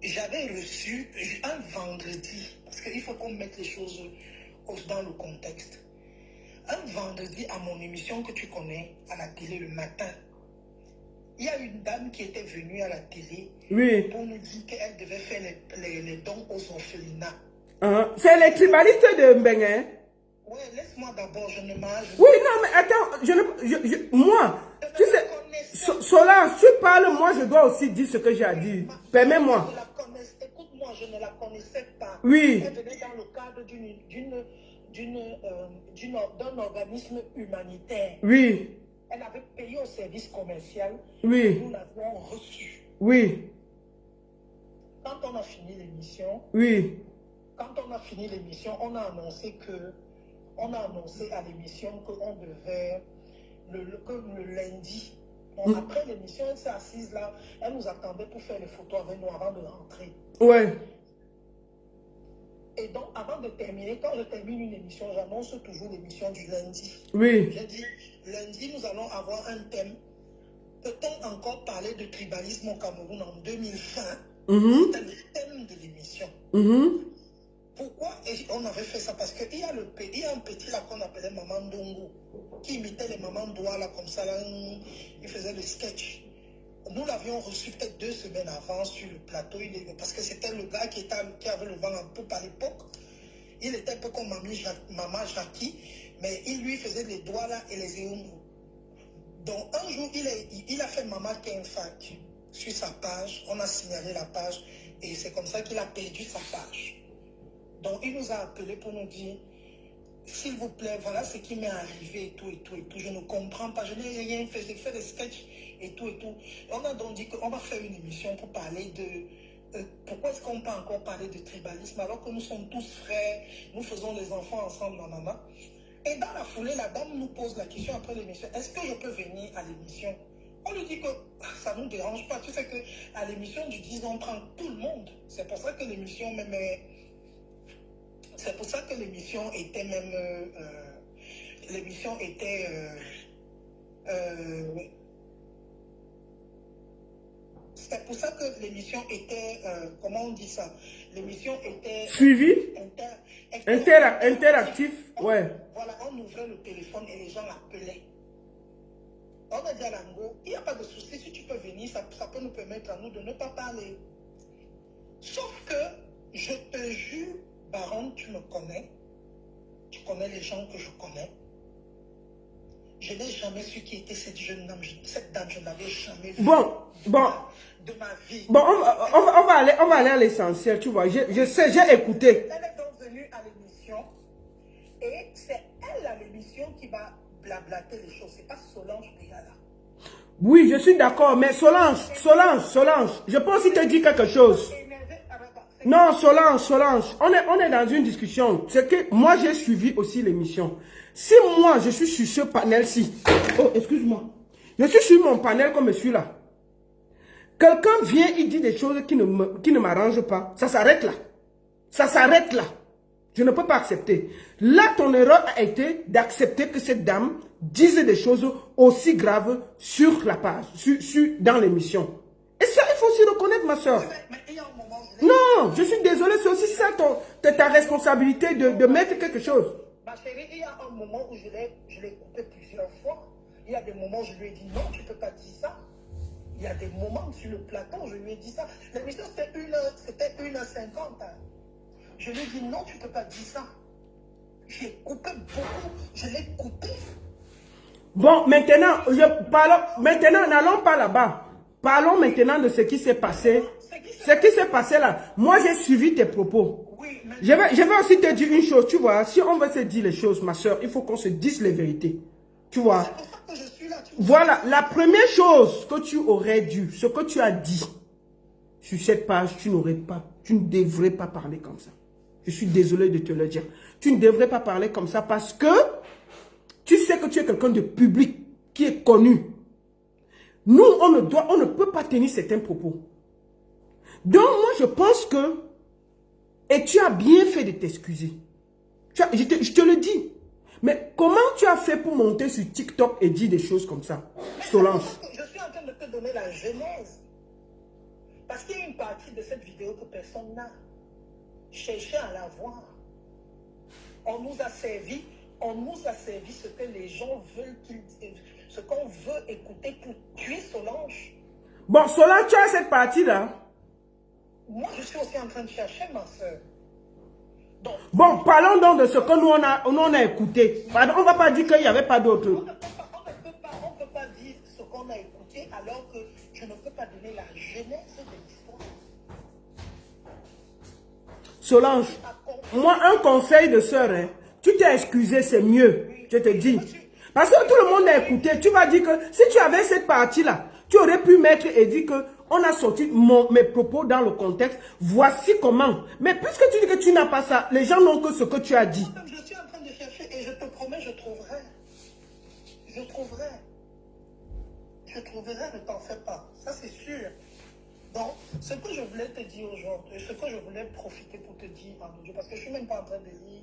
J'avais reçu un vendredi, parce qu'il faut qu'on mette les choses dans le contexte. Un vendredi à mon émission que tu connais, à la télé le matin, il y a une dame qui était venue à la télé pour nous dire qu'elle devait faire les dons aux orphelinats. C'est les tribalistes de Mbengue. Oui, laisse-moi d'abord, je ne mange. Oui, non, mais attends, moi, tu sais, Solange, tu parles, moi je dois aussi dire ce que j'ai à dire. Permets-moi. Écoute-moi, je ne la connaissais pas. Oui. Elle venait dans le cadre d'un organisme humanitaire. Oui. Elle avait payé au service commercial. Oui. Nous l'avons reçu. Oui. Quand on a fini l'émission, on a annoncé à l'émission qu'on devait, que le lundi, bon, après l'émission, elle s'est assise là, elle nous attendait pour faire les photos avec nous avant de rentrer. Ouais. Et donc, avant de terminer, quand je termine une émission, j'annonce toujours l'émission du lundi. Oui. J'ai dit, lundi, nous allons avoir un thème. Peut-on encore parler de tribalisme au Cameroun en 2020? C'était le thème de l'émission. Pourquoi on avait fait ça? Parce qu'il y a un petit là qu'on appelait Maman Dongo, qui imitait les mamans Doua là, comme ça, là, il faisait le sketch. Nous l'avions reçu peut-être 2 semaines avant sur le plateau, parce que c'était le gars qui avait le vent en poupe à l'époque. Il était un peu comme Maman Jackie, mais il lui faisait les doigts là et les éongos. Donc un jour, il a fait Maman Kenfak sur sa page, on a signalé la page, et c'est comme ça qu'il a perdu sa page. Donc il nous a appelé pour nous dire, s'il vous plaît, voilà ce qui m'est arrivé et tout, et tout, et tout. Je ne comprends pas, je n'ai rien fait, j'ai fait des sketchs et tout, et tout. Et on a donc dit qu'on va faire une émission pour parler de... pourquoi est-ce qu'on peut encore parler de tribalisme alors que nous sommes tous frères, nous faisons les enfants ensemble, nanana. Et dans la foulée, la dame nous pose la question après l'émission, est-ce que je peux venir à l'émission? On lui dit que ça ne nous dérange pas. Tu sais qu'à l'émission du 10, on prend tout le monde. C'est pour ça que l'émission même est... C'est pour ça que l'émission était même... l'émission était... c'est pour ça que l'émission était... comment on dit ça? L'émission était... Suivi. Interactif. Ouais. Voilà, on ouvrait le téléphone et les gens l'appelaient. On a dit à Lango, il n'y a pas de souci, si tu peux venir, ça peut nous permettre à nous de ne pas parler. Sauf que, je te jure, Baron, tu me connais. Tu connais les gens que je connais. Je n'ai jamais su qui était cette jeune dame. Cette dame, je n'avais jamais vu de ma vie. Bon, on va aller à l'essentiel, tu vois. Je sais, j'ai écouté. Elle est donc venue à l'émission et c'est elle à l'émission qui va blablater les choses. C'est pas Solange déjà là. Oui, je suis d'accord, mais Solange, je peux aussi te dire quelque chose. Non, Solange, on est dans une discussion. C'est que moi, j'ai suivi aussi l'émission. Si moi, je suis sur ce panel-ci, oh, excuse-moi, je suis sur mon panel comme je suis là. Quelqu'un vient, il dit des choses qui ne m'arrangent pas. Ça s'arrête là. Ça s'arrête là. Je ne peux pas accepter. Là, ton erreur a été d'accepter que cette dame dise des choses aussi graves sur la page, dans l'émission. Et ça, il faut aussi reconnaître, ma soeur. Non, je suis désolé, c'est aussi ça ta responsabilité de mettre quelque chose. Ma chérie, il y a un moment où je l'ai coupé plusieurs fois. Il y a des moments où je lui ai dit non, tu ne peux pas dire ça. Il y a des moments sur le plateau où je lui ai dit ça. L'émission c'était 1h50. Je lui ai dit non, tu ne peux pas dire ça. J'ai coupé beaucoup, je l'ai coupé. Bon, maintenant, n'allons pas là-bas. Parlons maintenant de ce qui s'est passé. Ce qui s'est passé là. Moi, j'ai suivi tes propos. Oui, mais... Je vais aussi te dire une chose, tu vois. Si on veut se dire les choses, ma soeur, il faut qu'on se dise les vérités. Tu vois. C'est pour ça que je suis là. Voilà, la première chose que tu aurais dû, ce que tu as dit sur cette page, tu ne devrais pas parler comme ça. Je suis désolé de te le dire. Tu ne devrais pas parler comme ça parce que tu sais que tu es quelqu'un de public, qui est connu. Nous, on ne peut pas tenir certains propos. Donc, moi, je pense que, et tu as bien fait de t'excuser. Je te le dis. Mais comment tu as fait pour monter sur TikTok et dire des choses comme ça, Solange? Je suis en train de te donner la genèse. Parce qu'il y a une partie de cette vidéo que personne n'a. Cherchez à la voir. On nous a servi ce que les gens veulent ce qu'on veut écouter pour tuer Solange. Bon, Solange, tu as cette partie-là. Moi, je suis aussi en train de chercher, ma soeur. Donc, bon, parlons donc de ce que nous on a écouté. Pardon, on ne va pas dire qu'il n'y avait pas d'autre. On ne peut pas dire ce qu'on a écouté alors que je ne peux pas donner la genèse de l'histoire. Solange, moi, un conseil de sœur, hein, tu t'es excusé, c'est mieux, je te dis. Parce que tout le monde a écouté, tu vas dire que si tu avais cette partie-là, tu aurais pu mettre et dire que on a sorti mes propos dans le contexte, voici comment. Mais puisque tu dis que tu n'as pas ça, les gens n'ont que ce que tu as dit. Je suis en train de chercher et je te promets, je trouverai. Je trouverai, ne t'en fais pas, ça c'est sûr. Donc, ce que je voulais te dire aujourd'hui, ce que je voulais profiter pour te dire en audio, parce que je ne suis même pas en train de lire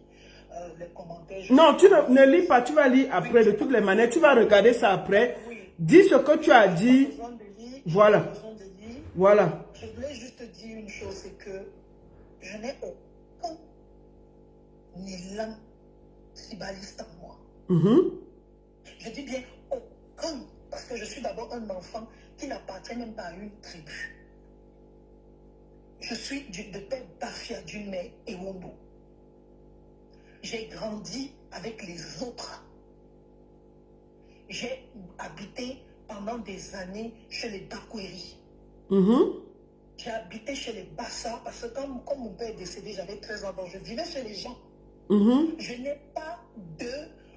les commentaires. Non, tu ne lis pas, tu vas lire après, de toutes les manières. Tu vas regarder ça après. Oui. Dis ce que tu as dit. Pas besoin de lire, Voilà. pas besoin de lire. Voilà. Je voulais juste te dire une chose, c'est que je n'ai aucun élan tribaliste en moi. Mhm. Je dis bien aucun, parce que je suis d'abord un enfant qui n'appartient même pas à une tribu. Je suis de père Bafia, d'une mère Ewondo. J'ai grandi avec les autres. J'ai habité pendant des années chez les Bakweri. Mhm. J'ai habité chez les Bassa parce que comme mon père est décédé, j'avais 13 ans, donc je vivais chez les gens. Mhm. Je n'ai pas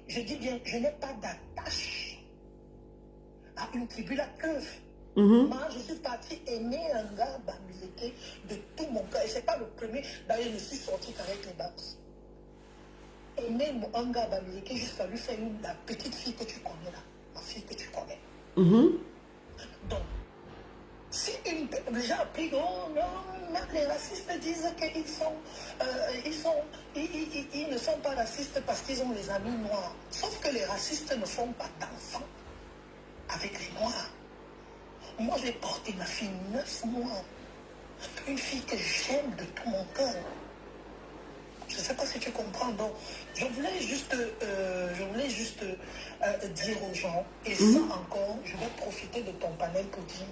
je dis bien, je n'ai pas d'attache à une tribu, la queue. Mhm. Moi, je suis partie aimer un gars Bamileke de tout mon cœur. Et c'est pas le premier. D'ailleurs, je me suis sortie avec les babs. Aimer un gars Bamileke, jusqu'à lui faire la petite fille que tu connais là. Ma fille que tu connais. Mhm. Donc, si les gens appellent, oh non, même les racistes disent qu'ils ne sont pas racistes parce qu'ils ont les amis noirs. Sauf que les racistes ne font pas d'enfants avec les noirs. Moi, j'ai porté ma fille 9 mois. Une fille que j'aime de tout mon cœur. Je ne sais pas si tu comprends. Donc, je voulais juste dire aux gens, et ça encore, je vais profiter de ton panel pour dire,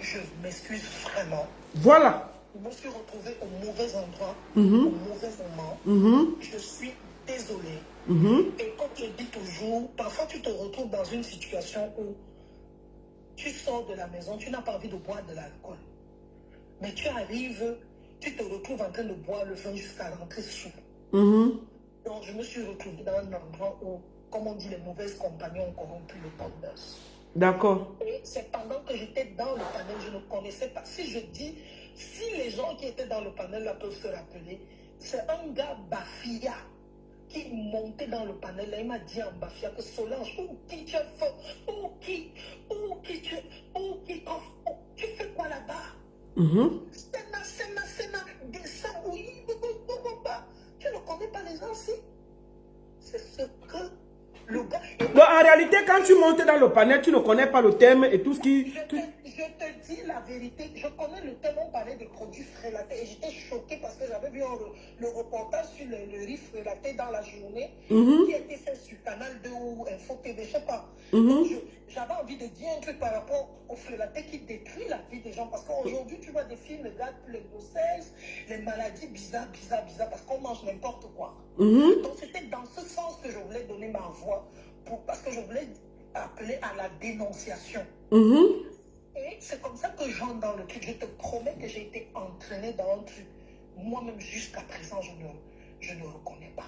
je m'excuse vraiment. Voilà. Je me suis retrouvée au mauvais endroit, Mhm. au mauvais moment. Mhm. Je suis désolée. Mhm. Et comme je dis toujours, parfois tu te retrouves dans une situation où tu sors de la maison, tu n'as pas envie de boire de l'alcool. Mais tu arrives, tu te retrouves en train de boire le vin jusqu'à rentrer sous. Mhm. Donc je me suis retrouvée dans un endroit où, comme on dit, les mauvaises compagnies ont corrompu le bonheur. D'accord. Et c'est pendant que j'étais dans le panel, je ne connaissais pas. Si je dis, si les gens qui étaient dans le panel là peuvent se rappeler, c'est un gars Bafia qui montait dans le panel là, il m'a dit en Bafia que Solange, tu fais, tu fais quoi là-bas? Mhm. Sénat, descends, oui, tu ne connais pas les gens ici. C'est ce que le gars... Donc, en réalité, quand tu montes dans le panel, tu ne connais pas le thème et tout ce qui... Je te dis la vérité, je connais le thème, on parlait de produits frélatés et j'étais choquée parce que j'avais vu le reportage sur le riz frélaté dans la journée qui a été fait sur Canal 2 ou Info TV, je ne sais pas. J'avais envie de dire un truc par rapport au frélaté qui détruit la vie des gens parce qu'aujourd'hui tu vois des films, les grossesses, les maladies bizarres parce qu'on mange n'importe quoi. Donc c'était dans ce sens que je voulais donner ma voix parce que je voulais appeler à la dénonciation. Et c'est comme ça que j'entre dans le truc. Je te promets que j'ai été entraînée dans un truc. Moi-même, jusqu'à présent, je ne reconnais pas.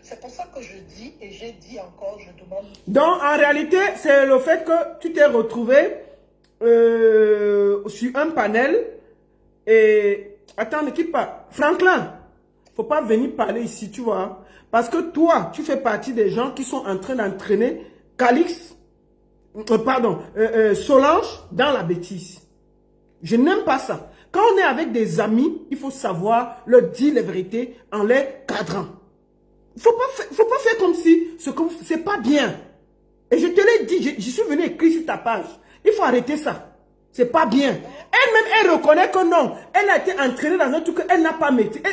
C'est pour ça que je dis, et j'ai dit encore, je demande... Donc, en réalité, c'est le fait que tu t'es retrouvé sur un panel et... Attends, ne quitte pas. Franklin, faut pas venir parler ici, tu vois. Parce que toi, tu fais partie des gens qui sont en train d'entraîner Calix, Solange dans la bêtise. Je n'aime pas ça. Quand on est avec des amis, il faut savoir leur dire les vérités en les cadrant. Faut pas faire comme si c'est pas bien. Et je te l'ai dit, je suis venu écrire sur ta page. Il faut arrêter ça. C'est pas bien. Elle-même, elle reconnaît que non. Elle a été entraînée dans un truc qu'elle n'a pas maîtrisé.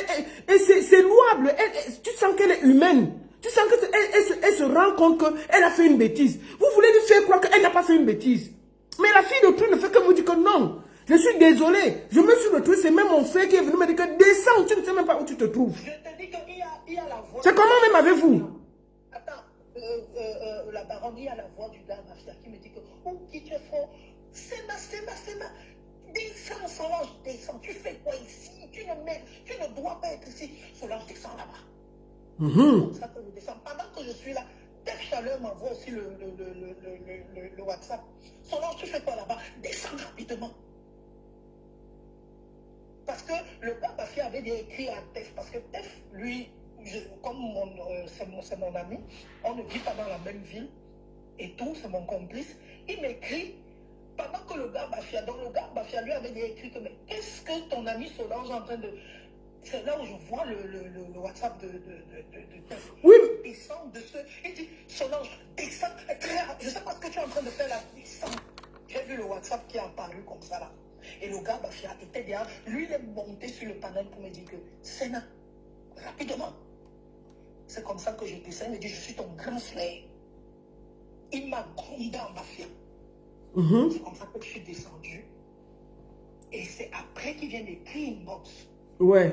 Et c'est louable. Tu sens qu'elle est humaine. Tu sens qu'elle se rend compte qu'elle a fait une bêtise. Vous voulez lui faire croire qu'elle n'a pas fait une bêtise. Mais la fille de tout ne fait que vous dire que non. Je suis désolé. Je me suis retrouvé. C'est même mon frère qui est venu me dire que descends. Tu ne sais même pas où tu te trouves. Je te dis qu'il y a la voix... C'est comment même avec vous? Attends, la baronne, il y a la voix du gars Mafia qui me dit que qui te font... C'est ma... Descends, Solange, descends. Tu fais quoi ici? Tu ne dois pas être ici. Solange, descends là-bas. Comme ça que je descends. Pendant que je suis là, Def Chaleur m'envoie aussi le WhatsApp. Solange, tu fais quoi là-bas? Descends rapidement. Parce que le gars Bafia avait déjà écrit à Tef. Parce que Tef, lui, comme c'est mon ami, on ne vit pas dans la même ville et tout, c'est mon complice. Il m'écrit pendant que le gars Bafia, donc le gars Bafia lui avait écrit que, mais qu'est-ce que ton ami Solange est en train de... C'est là où je vois le WhatsApp de Oui. descend de ce... Il dit, Solange, descends, je sais pas ce que tu es en train de faire là, descends. J'ai vu le WhatsApp qui est apparu comme ça là. Et le gars Bafia était derrière. Lui, il est monté sur le panel pour me dire que, Sénat, rapidement. C'est comme ça que je descends. Il me dit, je suis ton grand frère. Il m'a grondé en Bafia. C'est comme ça que je suis descendu. Et c'est après qu'il vient d'écrire une box. Ouais.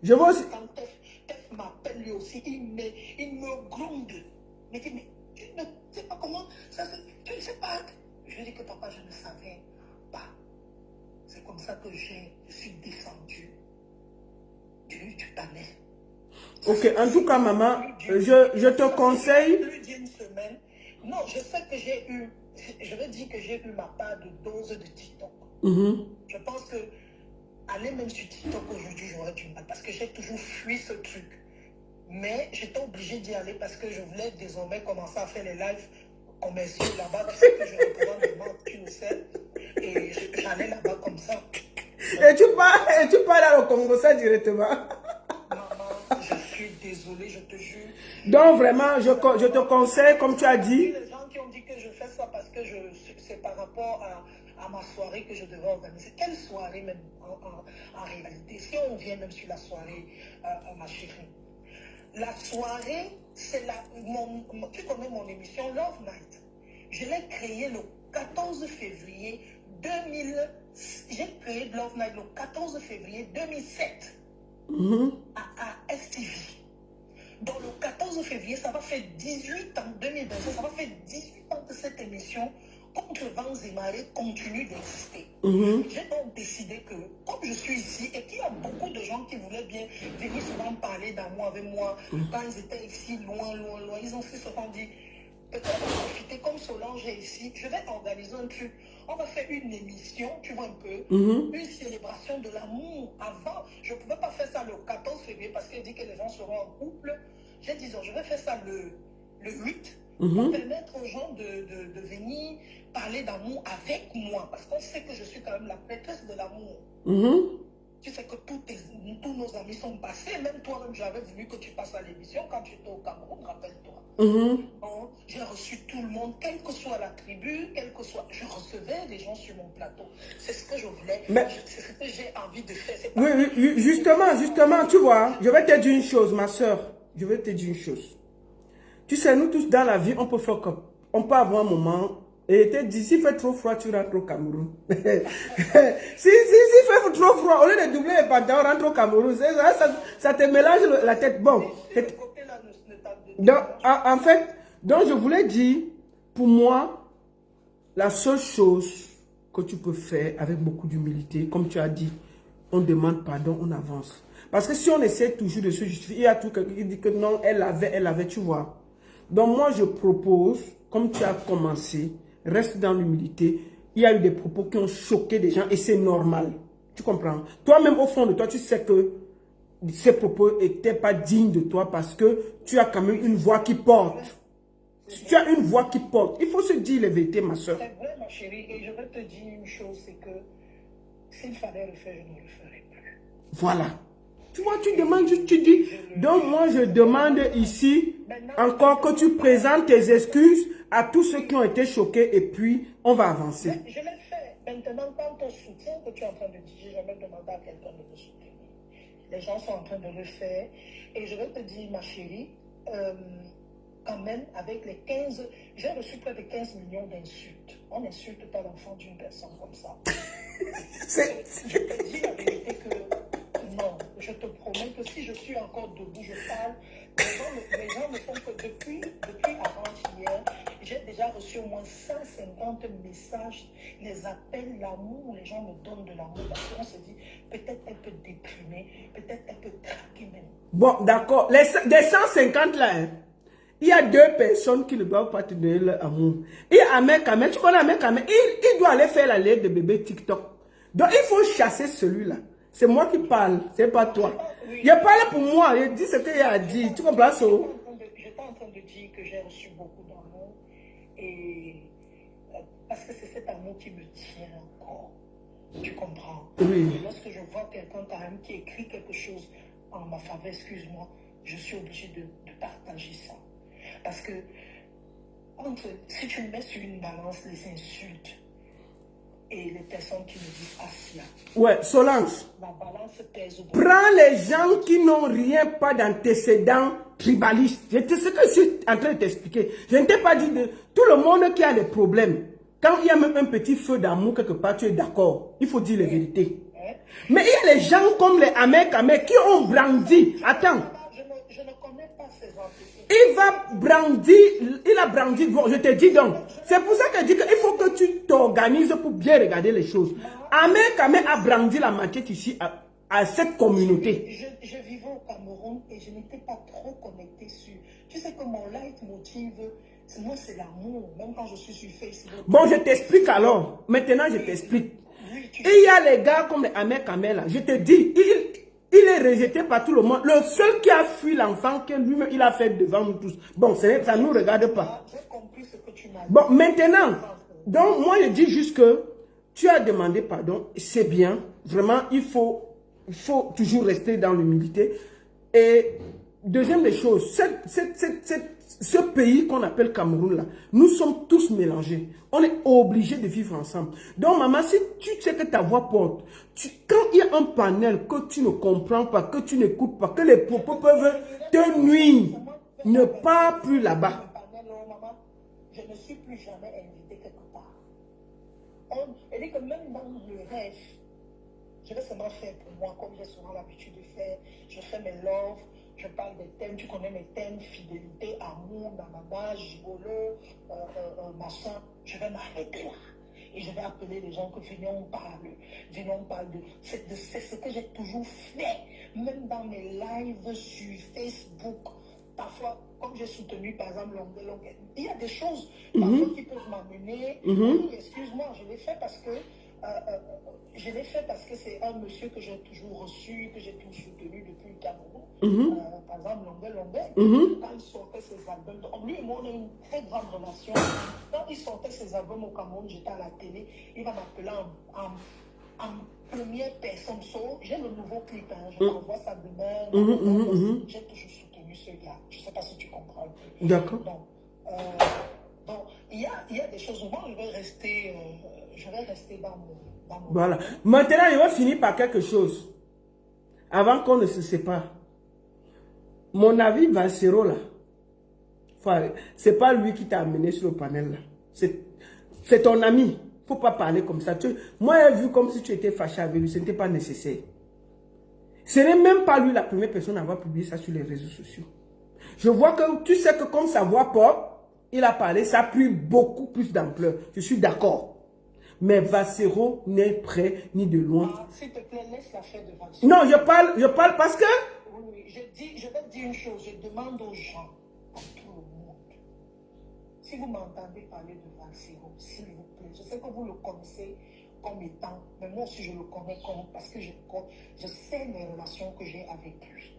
Je vois aussi. Quand Tef m'appelle lui aussi, il me gronde. Il me dit, mais tu ne sais pas comment ça se... Tu ne sais pas. Je lui dis que papa, je ne savais pas. C'est comme ça que je suis descendu du panel. Ok, en tout cas, maman, je te conseille. Plus d'une semaine. Non, je sais que j'ai eu, je vais dire que j'ai eu ma part de dose de TikTok. Je pense que aller même sur TikTok aujourd'hui, j'aurais du mal parce que j'ai toujours fui ce truc. Mais j'étais obligée d'y aller parce que je voulais désormais commencer à faire les lives commerciaux là-bas. Tu sais que je représente des marques, tu le sais. Et j'allais là-bas comme ça. Et tu pars au Congo ça directement. Maman, je suis désolée, je te jure. Donc vraiment, je te conseille, comme tu as dit. Les gens qui ont dit que je fais ça parce que c'est par rapport à ma soirée que je devais organiser. Quelle soirée même en réalité? Si on vient même sur la soirée, ma chérie. La soirée, c'est tu connais mon émission Love Night. Je l'ai créée le 14 février 2000. J'ai créé Love Night le 14 février 2007 à STV. Dans le 14 février, ça va faire 18 ans, 2025, ça va faire 18 ans que cette émission Contre vents et marées continue d'exister. J'ai donc décidé que, comme je suis ici et qu'il y a beaucoup de gens qui voulaient bien venir souvent parler d'amour avec moi, quand ils étaient ici, loin, ils ont souvent dit, peut-être profiter comme Solange est ici, je vais organiser un truc. On va faire une émission, tu vois un peu, une célébration de l'amour. Avant, je ne pouvais pas faire ça le 14 février parce qu'elle dit que les gens seront en couple. J'ai dit, je vais faire ça le 8 pour permettre aux gens de venir parler d'amour avec moi. Parce qu'on sait que je suis quand même la prêtresse de l'amour. Tu sais que tous nos amis sont passés. Même toi-même, j'avais voulu que tu passes à l'émission quand tu étais au Cameroun, rappelle-toi. Donc, j'ai reçu tout le monde, quelle que soit la tribu, quelle que soit... Je recevais les gens sur mon plateau. C'est ce que je voulais. C'est ce que j'ai envie de faire. Oui, justement, tu vois, je vais te dire une chose, ma soeur. Je vais te dire une chose. Tu sais, nous tous dans la vie, on peut faire comme... On peut avoir un moment... Et te dit, s'il fait trop froid, tu rentres au Cameroun. si fait trop froid, au lieu de doubler les pantalons, rentre au Cameroun. Ça te mélange la tête. Bon. Donc, en fait, donc je voulais dire, pour moi, la seule chose que tu peux faire avec beaucoup d'humilité, comme tu as dit, on demande pardon, on avance. Parce que si on essaie toujours de se justifier, il y a tout quelqu'un qui dit que non, elle avait, tu vois. Donc moi, je propose, comme tu as commencé, reste dans l'humilité. Il y a eu des propos qui ont choqué des gens et c'est normal. Tu comprends? Toi-même, au fond de toi, tu sais que ces propos n'étaient pas dignes de toi parce que tu as quand même une voix qui porte. Tu as une voix qui porte. Il faut se dire les vérités, ma soeur. C'est vrai, ma chérie. Et je vais te dire une chose, c'est que s'il fallait le faire, je ne le ferais plus. Voilà. Tu vois, tu demandes, tu dis. Donc moi, je demande ici encore que tu présentes tes excuses à tous ceux qui ont été choqués et puis on va avancer. Je l'ai fait. Maintenant, quand on soutient que tu es en train de dire, j'ai jamais demandé à quelqu'un de me soutenir. Les gens sont en train de le faire. Et je vais te dire, ma chérie, quand même, avec les 15... J'ai reçu près de 15 millions d'insultes. On n'insulte pas l'enfant d'une personne comme ça. Je te dis la vérité que non, je te promets que si je suis encore debout, je parle. Les gens ne font que depuis avant-hier, j'ai déjà reçu au moins 150 messages, les appels, l'amour, les gens me donnent de l'amour parce qu'on se dit, peut-être elle peut déprimer, peut-être elle peut craquer même. Bon, d'accord. Des 150 là, hein, il y a 2 personnes qui ne doivent pas te donner leur amour. Il y a Ahmed Kamel, tu connais Ahmed Kamel, il doit aller faire la lettre de bébé TikTok. Donc il faut chasser celui-là. C'est moi qui parle, c'est pas toi. Oui. Il a parlé pour moi, il dit ce qu'il a dit. Tu comprends ça? J'étais en train de dire que j'ai reçu beaucoup d'amour et Parce que c'est cet amour qui me tient encore. Tu comprends? Oui. Et lorsque je vois quelqu'un quand même qui écrit quelque chose en ma faveur, excuse-moi, je suis obligée de partager ça. Parce que si tu mets sur une balance les insultes et les personnes qui me disent Asia, Ouais, Solange, la balance pèse beaucoup. prends les gens qui n'ont rien, pas d'antécédents tribalistes. C'est ce que je suis en train de t'expliquer. Je ne t'ai pas dit de tout le monde qui a des problèmes. Quand il y a même un petit feu d'amour quelque part, tu es d'accord. Il faut dire les vérités. Mais il y a les gens comme les Ahmed Kamé qui ont brandi. Attends. Je ne connais pas ces antécédents. Il va brandir, il a brandi. Bon, je te dis donc. C'est pour ça que je dis qu'il faut que tu t'organises pour bien regarder les choses. Ahmed Kamé a brandi la machette ici à cette communauté. Je vivais au Cameroun et je n'étais pas trop connectée sur. Tu sais que mon leitmotiv, moi c'est l'amour, même quand je suis sur Facebook. Bon, je t'explique alors. Maintenant, je t'explique. Et il y a les gars comme les Ahmed Kamé là. Je te dis, il est rejeté par tout le monde. Le seul qui a fui l'enfant que lui-même il a fait devant nous tous. Bon, ça ne nous regarde pas. J'ai compris ce que tu m'as dit. Bon, maintenant, donc moi je dis juste que tu as demandé pardon, c'est bien. Vraiment, il faut toujours rester dans l'humilité. Et deuxième des choses, ce pays qu'on appelle Cameroun là, nous sommes tous mélangés. On est obligés de vivre ensemble. Donc maman, si tu sais que ta voix porte, quand il y a un panel que tu ne comprends pas, que tu n'écoutes pas, que les propos peuvent te nuire, ne pars plus là-bas. Je ne suis plus jamais invité quelque part. Elle dit que même dans le rêve, je vais seulement faire pour moi, comme j'ai souvent l'habitude de faire. Je fais mes loves, je parle des thèmes, tu connais mes thèmes, fidélité, amour, nanana, gigolo, machin. Je vais m'arrêter là. Et je vais appeler les gens que venons on parle de. C'est ce que j'ai toujours fait. Même dans mes lives sur Facebook. Parfois, comme j'ai soutenu par exemple Longue, il y a des choses parfois qui peuvent m'amener. Oui, excuse-moi, je l'ai fait parce que c'est un monsieur que j'ai toujours reçu, que j'ai toujours soutenu depuis le Cameroun. Par exemple, Longue, quand il sortait ses albums, lui et moi on a une très grande relation. Quand il sortait ses albums au Cameroun, j'étais à la télé, il va m'appeler en première personne. J'ai le nouveau clip, hein, je t'envoie ça demain. J'ai toujours soutenu ce gars. Je ne sais pas si tu comprends un peu. D'accord. Donc, il y a des choses où moi, je vais rester dans mon... Voilà. Maintenant, il va finir par quelque chose. Avant qu'on ne se sépare. Mon avis, Vancero, là, enfin, c'est pas lui qui t'a amené sur le panel, là. C'est ton ami. Il ne faut pas parler comme ça. Moi, j'ai vu comme si tu étais fâché avec lui. Ce n'était pas nécessaire. Ce n'est même pas lui la première personne à avoir publié ça sur les réseaux sociaux. Je vois que tu sais que comme sa voix porte, il a parlé, ça a pris beaucoup plus d'ampleur. Je suis d'accord. Mais Vancero n'est prêt ni de loin. S'il te plaît, laisse la fête de Vancero. Non, je parle parce que... Oui, je vais te dire une chose. Je demande aux gens, à tout le monde, si vous m'entendez parler de Vancero, s'il vous plaît, je sais que vous le connaissez comme étant, mais moi aussi je le connais comme, parce que je sais les relations que j'ai avec lui.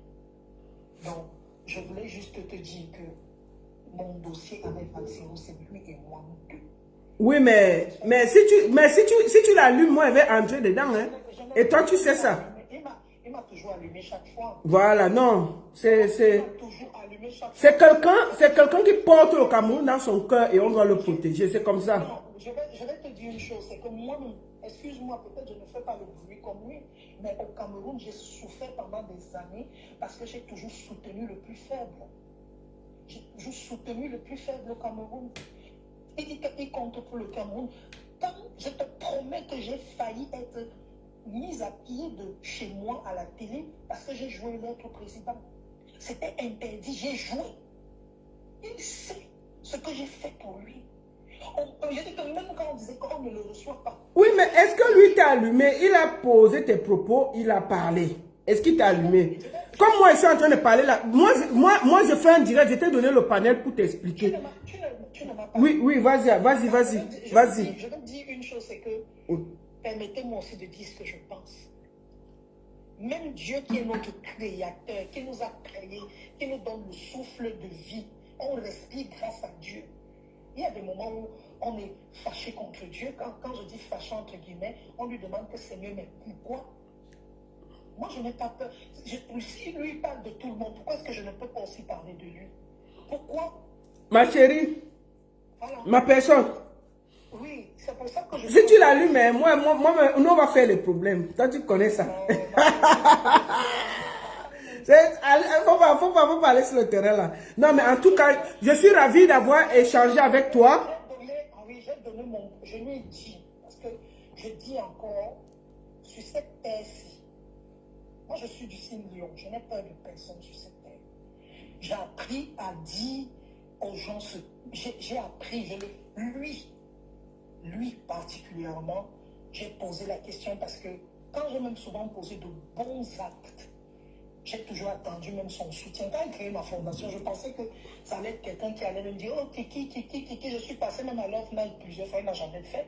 Donc, je voulais juste te dire que mon dossier avec Vancero, c'est lui et moi, nous deux. Oui, mais si tu l'allumes, moi, je vais entrer dedans. Hein. Et toi, tu sais ça. Il m'a toujours allumé chaque fois. Voilà, non. C'est quelqu'un quelqu'un qui porte le Cameroun dans son cœur et on doit le protéger. C'est comme ça. Non, je vais te dire une chose. C'est que moi, excuse-moi, peut-être je ne fais pas le bruit comme lui, mais au Cameroun, j'ai souffert pendant des années parce que j'ai toujours soutenu le plus faible. J'ai toujours soutenu le plus faible au Cameroun. Il dit qu'il compte pour le Cameroun. Quand je te promets que j'ai failli être mise à pied de chez moi à la télé parce que j'ai joué l'autre président. C'était interdit, j'ai joué. Il sait ce que j'ai fait pour lui. Je dis que même quand on disait qu'on ne le reçoit pas. Oui, mais est-ce que lui t'a allumé? Il a posé tes propos, il a parlé. Est-ce qu'il t'a allumé? Comme moi, je suis en train de parler là. Moi je fais un direct, je t'ai donné le panel pour t'expliquer. Tu ne m'as pas. Oui, vas-y. Je vais te dire une chose, c'est que permettez-moi aussi de dire ce que je pense. Même Dieu qui est notre créateur, qui nous a créés, qui nous donne le souffle de vie, on respire grâce à Dieu. Il y a des moments où on est fâché contre Dieu. Quand je dis fâché entre guillemets, on lui demande que c'est mieux, mais pourquoi? Moi, je n'ai pas peur. Si lui parle de tout le monde, pourquoi est-ce que je ne peux pas aussi parler de lui? Pourquoi? Ma chérie, Voilà. ma personne. Oui, c'est pour ça que je... Si tu l'allumes, mais moi, nous, on va faire les problèmes. Toi, tu connais ça. Faut pas aller sur le terrain là. Non, mais en tout cas, je suis ravi d'avoir échangé avec toi. Je lui ai dit, parce que je dis encore, sur cette terre-ci, moi je suis du signe Lion, je n'ai peur de personne sur cette terre. J'ai appris à dire aux gens, j'ai appris, lui particulièrement, j'ai posé la question parce que quand j'ai même souvent posé de bons actes, j'ai toujours attendu même son soutien. Quand il créé ma fondation, je pensais que ça allait être quelqu'un qui allait me dire, oh Kiki, je suis passé même à l'offre plusieurs fois, il n'a jamais fait.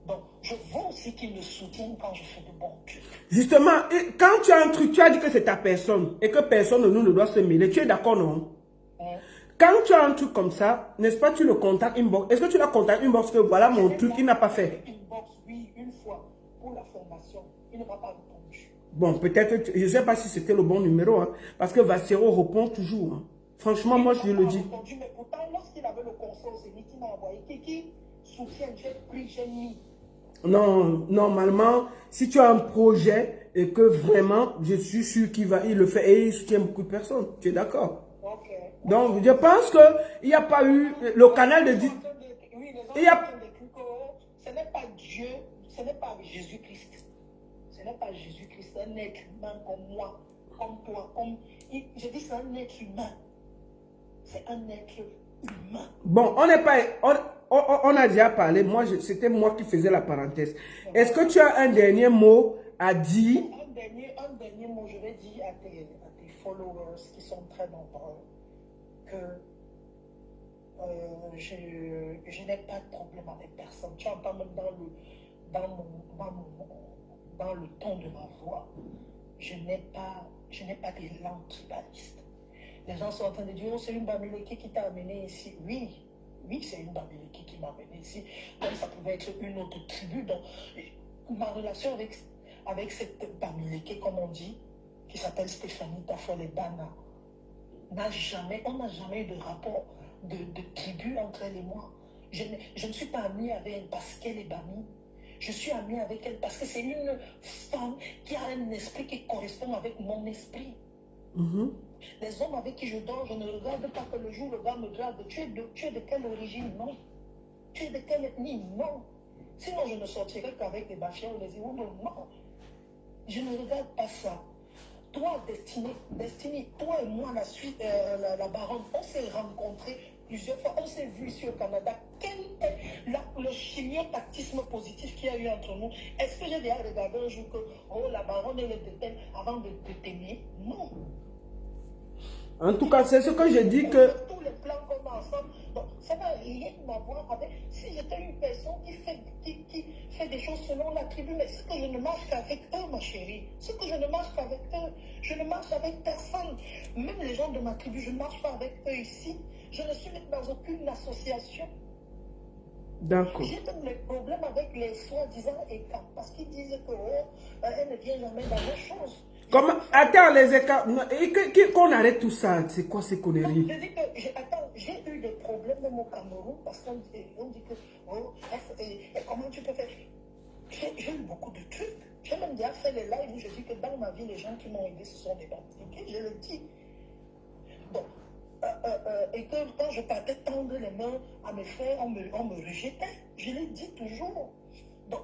Donc, je veux aussi qu'il me soutienne quand je fais de bons trucs. Justement, quand tu as un truc, tu as dit que c'est ta personne et que personne de nous ne doit se mêler. Tu es d'accord, non? Quand tu as un truc comme ça, n'est-ce pas, tu le contactes inbox. Est-ce que tu l'as contacté inbox que voilà mon truc, il n'a pas fait? Inbox, oui, une fois, pour la formation, il ne m'a pas répondu. Bon, peut-être, je ne sais pas si c'était le bon numéro, hein, parce que Vassero répond toujours. Hein. Franchement, moi, je le dis. Répondu, mais pourtant, lorsqu'il avait le conseil au Zénith, il m'a envoyé Kiki, soutien, j'ai pris, j'ai mis. Non, normalement, si tu as un projet et que vraiment, je suis sûr qu'il le fait et il soutient beaucoup de personnes. Tu es d'accord? Donc, je pense qu'il n'y a pas eu le canal de... Oui, les gens ont décrit que ce n'est pas Dieu, ce n'est pas Jésus-Christ. Ce n'est pas Jésus-Christ, c'est un être humain comme moi, comme toi. Je dis c'est un être humain. C'est un être humain. Bon, on n'est pas... On a déjà parlé, c'était moi qui faisais la parenthèse. Est-ce que tu as un dernier mot à dire? Un dernier mot, je vais dire à tes followers qui sont très nombreux que je n'ai pas de problème avec personne. Tu entends même dans le ton de ma voix, je n'ai pas d'élan tribaliste. Les gens sont en train de dire, oh, c'est une Bamileke qui t'a amené ici. Oui, c'est une Bamileke qui m'a amené ici. Comme ça pouvait être une autre tribu. Donc, ma relation avec cette Bamileke, comme on dit, qui s'appelle Stéphanie Tafolebana, on n'a jamais eu de rapport de tribu entre elle et moi. Je ne suis pas amie avec elle parce qu'elle est Bami. Je suis amie avec elle parce que c'est une femme qui a un esprit qui correspond avec mon esprit. Les hommes avec qui je dors, je ne regarde pas que le jour le gars me regarde. Tu es de quelle origine? Non. Tu es de quelle ethnie? Non. Sinon, je ne sortirai qu'avec les Bafias ou les Iwoumou. Non. Je ne regarde pas ça. Toi, Destiny, toi et moi, la baronne, on s'est rencontrés plusieurs fois, on s'est vus ici au Canada. Quel est le chimiotactisme positif qu'il y a eu entre nous? Est-ce que j'ai déjà regardé un jour que, oh, la baronne, elle est de telle avant de t'aimer? Non. En tout cas, c'est ce que je dis que... Tous les plans qu'on a ensemble, donc ça n'a rien à voir avec... Si j'étais une personne qui fait des choses selon la tribu, mais c'est que je ne marche qu'avec eux, ma chérie. C'est que je ne marche qu'avec eux. Je ne marche avec personne. Même les gens de ma tribu, je ne marche pas avec eux ici. Je ne suis même dans aucune association. D'accord. J'ai même des problèmes avec les soi-disant écarts, parce qu'ils disent que elle ne vient jamais dans les choses. Comment? Attends, les écarts. Qu'on arrête tout ça. C'est quoi ces conneries? Je dis que, j'ai eu des problèmes même au Cameroun parce qu'on dit que, oh, comment tu peux faire? J'ai eu beaucoup de trucs. J'ai même déjà fait les lives où je dis que dans ma vie, les gens qui m'ont aidé, ce sont des banquiers. Je le dis. Donc, et que quand je partais tendre les mains à mes frères, on me rejetait. Je le dis toujours. Donc,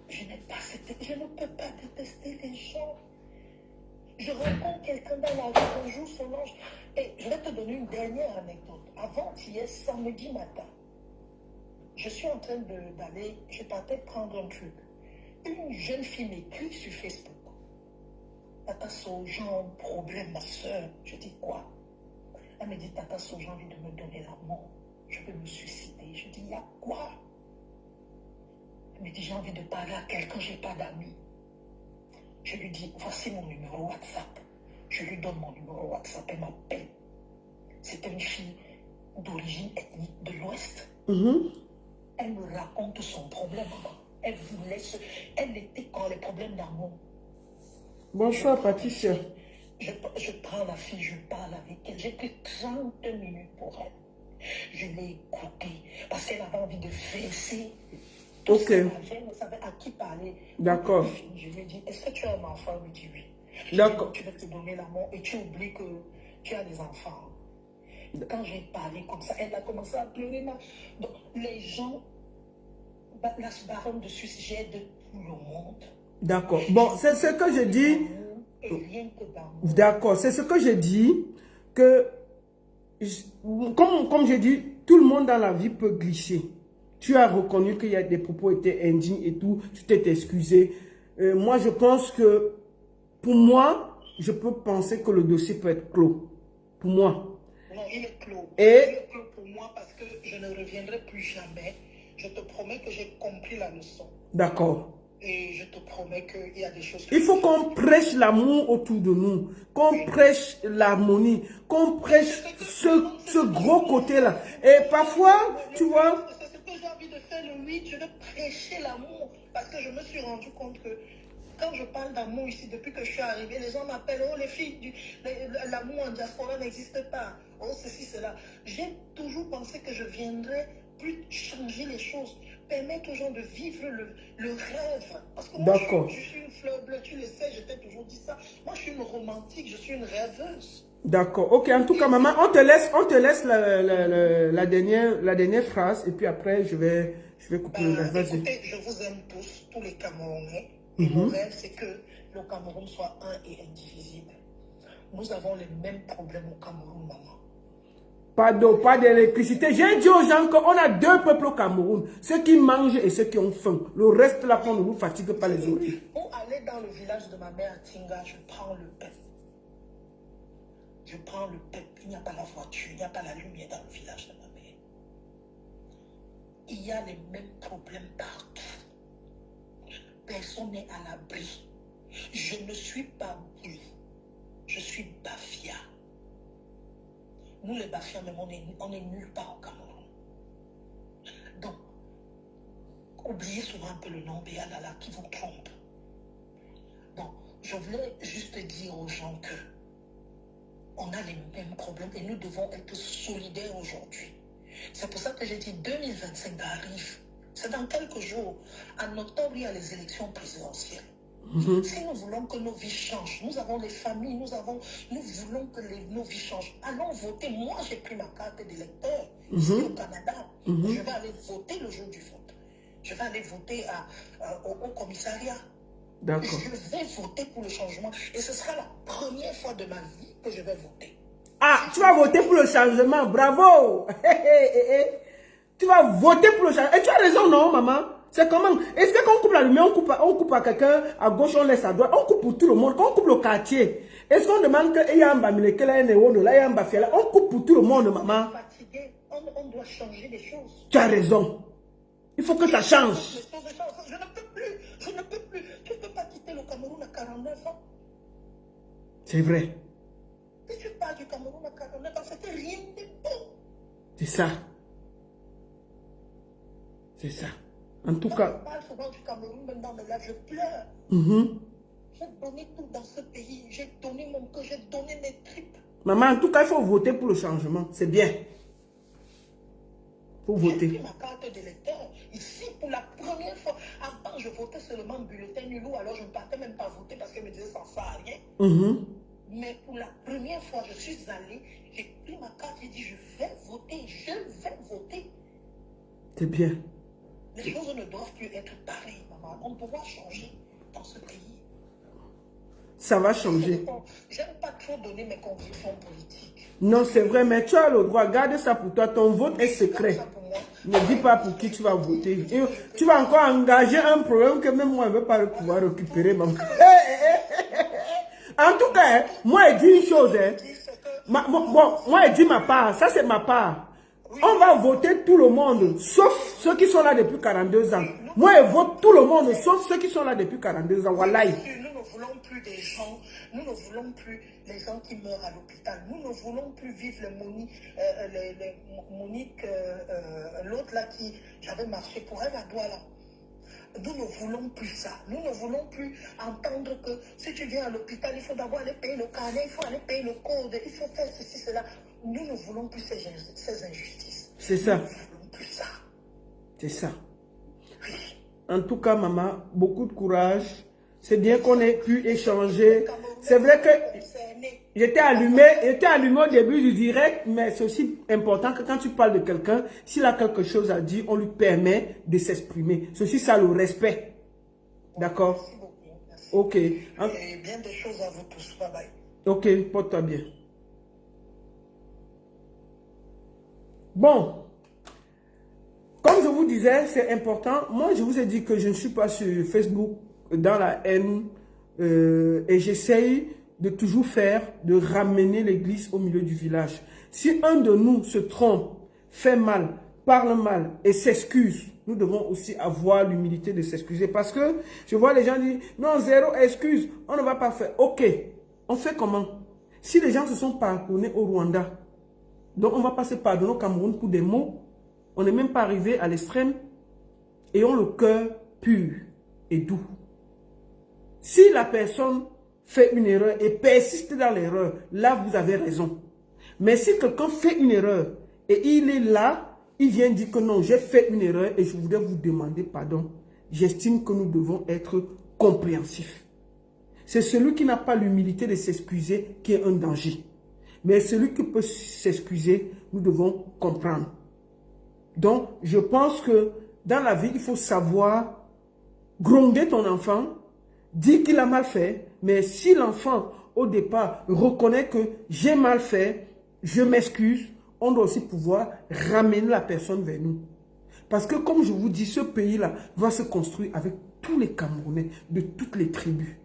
je ne peux pas détester les gens. Je rencontre quelqu'un dans la rue, bonjour Solange. Et je vais te donner une dernière anecdote. Avant-hier, samedi matin, je suis en train d'aller, je partais prendre un truc. Une jeune fille m'écrit sur Facebook. Tata So, j'ai un problème, ma soeur. Je dis quoi? Elle me dit, Tata So, j'ai envie de me donner la mort. Je peux me suicider. Je dis, il y a quoi? Elle me dit, j'ai envie de parler à quelqu'un, je n'ai pas d'amis. Je lui dis, voici mon numéro WhatsApp. Je lui donne mon numéro WhatsApp, elle m'appelle. C'était une fille d'origine ethnique de l'Ouest. Elle me raconte son problème. Elle voulait elle était dans les problèmes d'amour. Bonsoir, Patricia. Je prends la fille, je parle avec elle. J'ai pris 30 minutes pour elle. Je l'ai écoutée parce qu'elle avait envie de verser. Ok. Elle ne savait à qui parler. D'accord. Je lui ai dit, est-ce que tu as un enfant? Elle me dit oui. D'accord. Tu veux te donner l'amour et tu oublies que tu as des enfants. Quand j'ai parlé comme ça, elle a commencé à pleurer. Donc, les gens, la baronne de Suisse, j'aide tout le monde. D'accord. Bon, c'est ce que je dis. Rien que d'amour. D'accord, c'est ce que je dis. Que, comme je dis, tout le monde dans la vie peut glisser. Tu as reconnu qu'il y a des propos étaient indignes et tout. Tu t'es excusé. Moi, je pense que, pour moi, je peux penser que le dossier peut être clos. Pour moi. Non, il est clos. Et... Il est clos pour moi parce que je ne reviendrai plus jamais. Je te promets que j'ai compris la leçon. D'accord. Et je te promets qu'il y a des choses... Il faut qu'on prêche l'amour autour de nous. Qu'on prêche l'harmonie. Qu'on prêche ce gros côté-là. Et parfois, tu vois... C'est ce que j'ai envie de faire le 8. Je veux prêcher l'amour. Parce que je me suis rendu compte que quand je parle d'amour ici, depuis que je suis arrivée, les gens m'appellent, oh les filles, l'amour en diaspora n'existe pas. Oh ceci, cela. J'ai toujours pensé que je viendrais plus changer les choses, permettre aux gens de vivre le rêve. Parce que moi, je suis une fleur bleue, tu le sais, je t'ai toujours dit ça. Moi, je suis une romantique, je suis une rêveuse. D'accord. Ok, en tout cas, maman, on te laisse la dernière phrase et puis après, je vais couper. Vas-y. Écoutez, je vous aime tous les Camerounais. Et mon rêve, c'est que le Cameroun soit un et indivisible. Nous avons les mêmes problèmes au Cameroun, maman. Pas d'eau, pas d'électricité. J'ai dit aux gens qu'on a deux peuples au Cameroun. Ceux qui mangent et ceux qui ont faim. Le reste, là, qu'on ne nous fatigue pas les oreilles. Pour aller dans le village de ma mère à Tinga, je prends le pain. Je prends le pain. Il n'y a pas la voiture, il n'y a pas la lumière dans le village de ma mère. Il y a les mêmes problèmes partout. Personne n'est à l'abri. Je ne suis pas Bouli. Je suis Bafia. Nous, les Bafias, même, on est nulle part au Cameroun. Donc, oubliez souvent un peu le nom Béalala qui vous trompe. Donc, je voulais juste dire aux gens que on a les mêmes problèmes et nous devons être solidaires aujourd'hui. C'est pour ça que j'ai dit 2025 arrive. C'est dans quelques jours. En octobre, il y a les élections présidentielles. Si nous voulons que nos vies changent, nous avons les familles, nous voulons que nos vies changent. Allons voter. Moi, j'ai pris ma carte d'électeur ici au Canada. Je vais aller voter le jour du vote. Je vais aller voter au commissariat. D'accord. Je vais voter pour le changement. Et ce sera la première fois de ma vie que je vais voter. Ah, tu vas voter pour le changement. Bravo. Tu vas voter pour le changement. Et tu as raison, non, maman? C'est comment? Est-ce que quand on coupe la lumière, on coupe à quelqu'un à gauche, on laisse à droite? On coupe pour tout le monde. Quand on coupe le quartier, est-ce qu'on demande qu'il y a un bamile, qu'il y a un néo, là, il y a un bafiala? On coupe pour tout le monde, maman. Fatigué, on doit changer les choses. Tu as raison. Il faut que ça change. Je ne peux plus. Je ne peux plus. Tu ne peux pas quitter le Cameroun à 49 ans. C'est vrai. Si tu pars du Cameroun à 49 ans, c'était rien de bon. C'est ça. C'est ça. En tout cas. Je parle souvent du Cameroun, même dans mes lives, je pleure. J'ai donné tout dans ce pays. J'ai donné mon cœur, j'ai donné mes tripes. Maman, en tout cas, il faut voter pour le changement. C'est bien. Il faut voter. J'ai pris ma carte d'électeur. Ici, pour la première fois, avant, je votais seulement bulletin nul ou alors je ne partais même pas voter parce que je me disais ça ne sert à rien. Mais pour la première fois, je suis allée, j'ai pris ma carte, j'ai dit je vais voter, C'est bien. Les choses ne doivent plus être pareilles, maman. On doit changer dans ce pays. Ça va changer. J'aime pas trop donner mes convictions politiques. Non, c'est vrai, mais tu as le droit. Garde ça pour toi. Ton vote est secret. Ne dis pas pour qui tu vas voter. Et tu vas encore engager un problème que même moi, je ne vais pas pouvoir récupérer, maman. En tout cas, moi, je dis une chose. Moi, je dis ma part. Ça, c'est ma part. On va voter tout le monde, sauf ceux qui sont là depuis 42 ans. Moi, je vote tout le monde, sauf ceux qui sont là depuis 42 ans. Voilà. Nous ne ne voulons plus des gens, nous ne voulons plus les gens qui meurent à l'hôpital. Nous ne voulons plus vivre Monique, l'autre là qui, j'avais marché pour elle à Douala. Nous ne voulons plus ça. Nous ne voulons plus entendre que si tu viens à l'hôpital, il faut d'abord aller payer le carnet, il faut aller payer le code, il faut faire ceci, cela. Nous ne voulons plus ces injustices. C'est ça. Nous ne voulons plus ça. C'est ça. Oui. En tout cas, maman, beaucoup de courage. C'est bien qu'on ait pu échanger. C'est vrai que j'étais allumé au début du direct, mais c'est aussi important que quand tu parles de quelqu'un, s'il a quelque chose à dire, on lui permet de s'exprimer. C'est aussi ça le respect. D'accord? Merci beaucoup. Merci. Ok. Et bien des choses à vous tous. Bye bye. Ok, porte-toi bien. Bon. Comme je vous disais, c'est important. Moi, je vous ai dit que je ne suis pas sur Facebook dans la haine et j'essaye de toujours de ramener l'église au milieu du village. Si un de nous se trompe, fait mal, parle mal et s'excuse, nous devons aussi avoir l'humilité de s'excuser. Parce que je vois les gens dire, non, zéro excuse, on ne va pas faire. Ok, on fait comment? Si les gens se sont pardonnés au Rwanda, donc on ne va pas se pardonner au Cameroun pour des mots. On n'est même pas arrivé à l'extrême. Ayons le cœur pur et doux. Si la personne fait une erreur et persiste dans l'erreur, là vous avez raison. Mais si quelqu'un fait une erreur et il est là, il vient dire que non, j'ai fait une erreur et je voudrais vous demander pardon, j'estime que nous devons être compréhensifs. C'est celui qui n'a pas l'humilité de s'excuser qui est un danger. Mais celui qui peut s'excuser, nous devons comprendre. Donc, je pense que dans la vie, il faut savoir gronder ton enfant, dire qu'il a mal fait, mais si l'enfant, au départ, reconnaît que j'ai mal fait, je m'excuse, on doit aussi pouvoir ramener la personne vers nous. Parce que, comme je vous dis, ce pays-là va se construire avec tous les Camerounais, de toutes les tribus.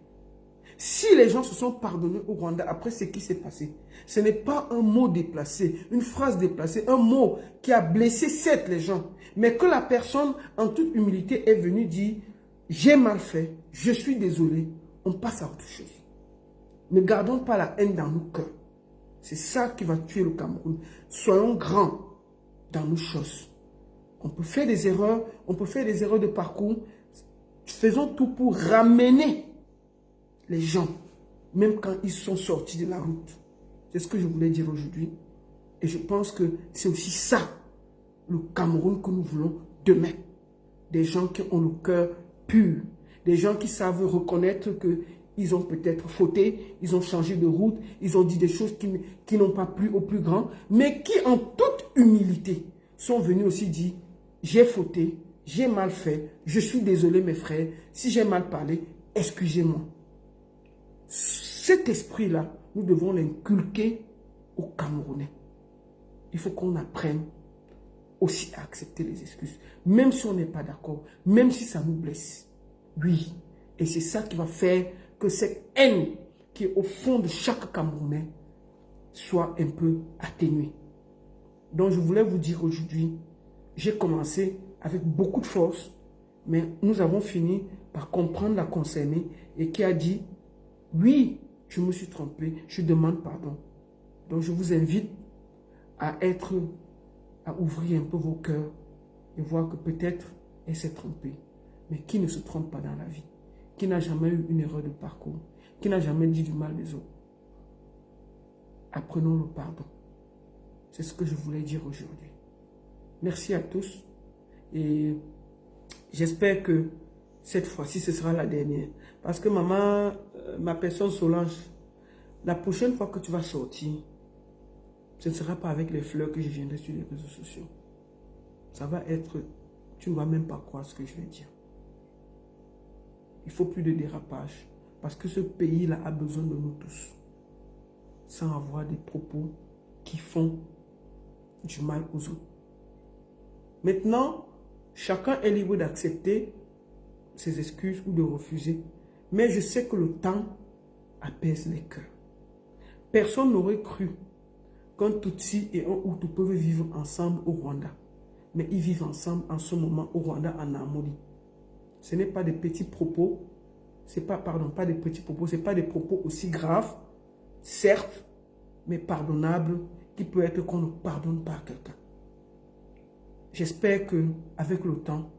Si les gens se sont pardonnés au Rwanda après ce qui s'est passé, ce n'est pas un mot déplacé, une phrase déplacée, un mot qui a blessé certes les gens, mais que la personne en toute humilité est venue dire « j'ai mal fait, je suis désolé », on passe à autre chose. Ne gardons pas la haine dans nos cœurs. C'est ça qui va tuer le Cameroun. Soyons grands dans nos choses. On peut faire des erreurs, de parcours. Faisons tout pour ramener les gens, même quand ils sont sortis de la route. C'est ce que je voulais dire aujourd'hui. Et je pense que c'est aussi ça, le Cameroun que nous voulons demain. Des gens qui ont le cœur pur. Des gens qui savent reconnaître qu'ils ont peut-être fauté, ils ont changé de route, ils ont dit des choses qui n'ont pas plu au plus grand, mais qui en toute humilité sont venus aussi dire « j'ai fauté, j'ai mal fait, je suis désolé mes frères, si j'ai mal parlé, excusez-moi ». Cet esprit-là, nous devons l'inculquer aux Camerounais. Il faut qu'on apprenne aussi à accepter les excuses. Même si on n'est pas d'accord, même si ça nous blesse. Oui, et c'est ça qui va faire que cette haine qui est au fond de chaque Camerounais soit un peu atténuée. Donc je voulais vous dire aujourd'hui, j'ai commencé avec beaucoup de force, mais nous avons fini par comprendre la concernée et qui a dit oui, je me suis trompé, je demande pardon. Donc je vous invite à ouvrir un peu vos cœurs et voir que peut-être elle s'est trompée. Mais qui ne se trompe pas dans la vie? Qui n'a jamais eu une erreur de parcours? Qui n'a jamais dit du mal des autres? Apprenons le pardon. C'est ce que je voulais dire aujourd'hui. Merci à tous et j'espère que cette fois-ci, ce sera la dernière. Parce que maman, ma personne Solange, la prochaine fois que tu vas sortir, ce ne sera pas avec les fleurs que je viendrai sur les réseaux sociaux. Ça va être, tu ne vas même pas croire ce que je vais dire. Il ne faut plus de dérapage. Parce que ce pays-là a besoin de nous tous. Sans avoir des propos qui font du mal aux autres. Maintenant, chacun est libre d'accepter ses excuses ou de refuser. Mais je sais que le temps apaise les cœurs. Personne n'aurait cru qu'un Tutsi et un Hutu peuvent vivre ensemble au Rwanda. Mais ils vivent ensemble en ce moment au Rwanda, en harmonie. Ce n'est pas des petits propos, c'est pas, pardon, pas des petits propos, c'est pas des propos aussi graves, certes, mais pardonnables, qui peut être qu'on ne pardonne pas à quelqu'un. J'espère que avec le temps,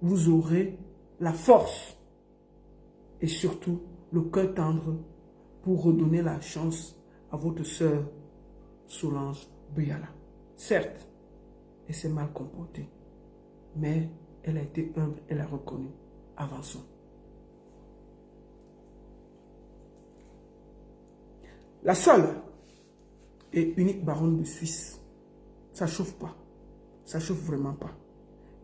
vous aurez la force et surtout le cœur tendre pour redonner la chance à votre sœur Solange Buyala. Certes, elle s'est mal comportée, mais elle a été humble, elle a reconnu. Avançons. La seule et unique baronne de Suisse, ça ne chauffe pas. Ça ne chauffe vraiment pas.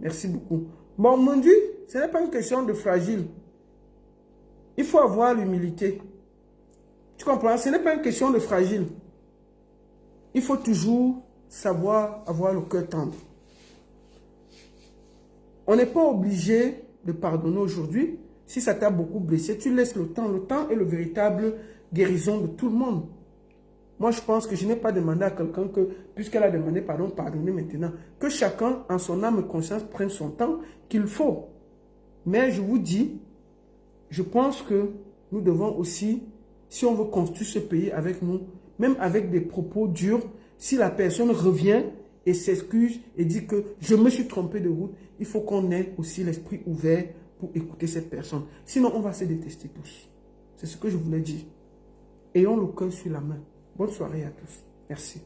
Merci beaucoup. Bon, mon Dieu, ce n'est pas une question de fragile. Il faut avoir l'humilité. Tu comprends? Ce n'est pas une question de fragile. Il faut toujours savoir avoir le cœur tendre. On n'est pas obligé de pardonner aujourd'hui. Si ça t'a beaucoup blessé, tu laisses le temps. Le temps est le véritable guérison de tout le monde. Moi, je pense que je n'ai pas demandé à quelqu'un que, puisqu'elle a demandé pardon, pardonner maintenant. Que chacun, en son âme et conscience, prenne son temps qu'il faut. Mais je vous dis, je pense que nous devons aussi, si on veut construire ce pays avec nous, même avec des propos durs, si la personne revient et s'excuse et dit que je me suis trompé de route, il faut qu'on ait aussi l'esprit ouvert pour écouter cette personne. Sinon, on va se détester tous. C'est ce que je voulais dire. Ayons le cœur sur la main. Bonne soirée à tous. Merci.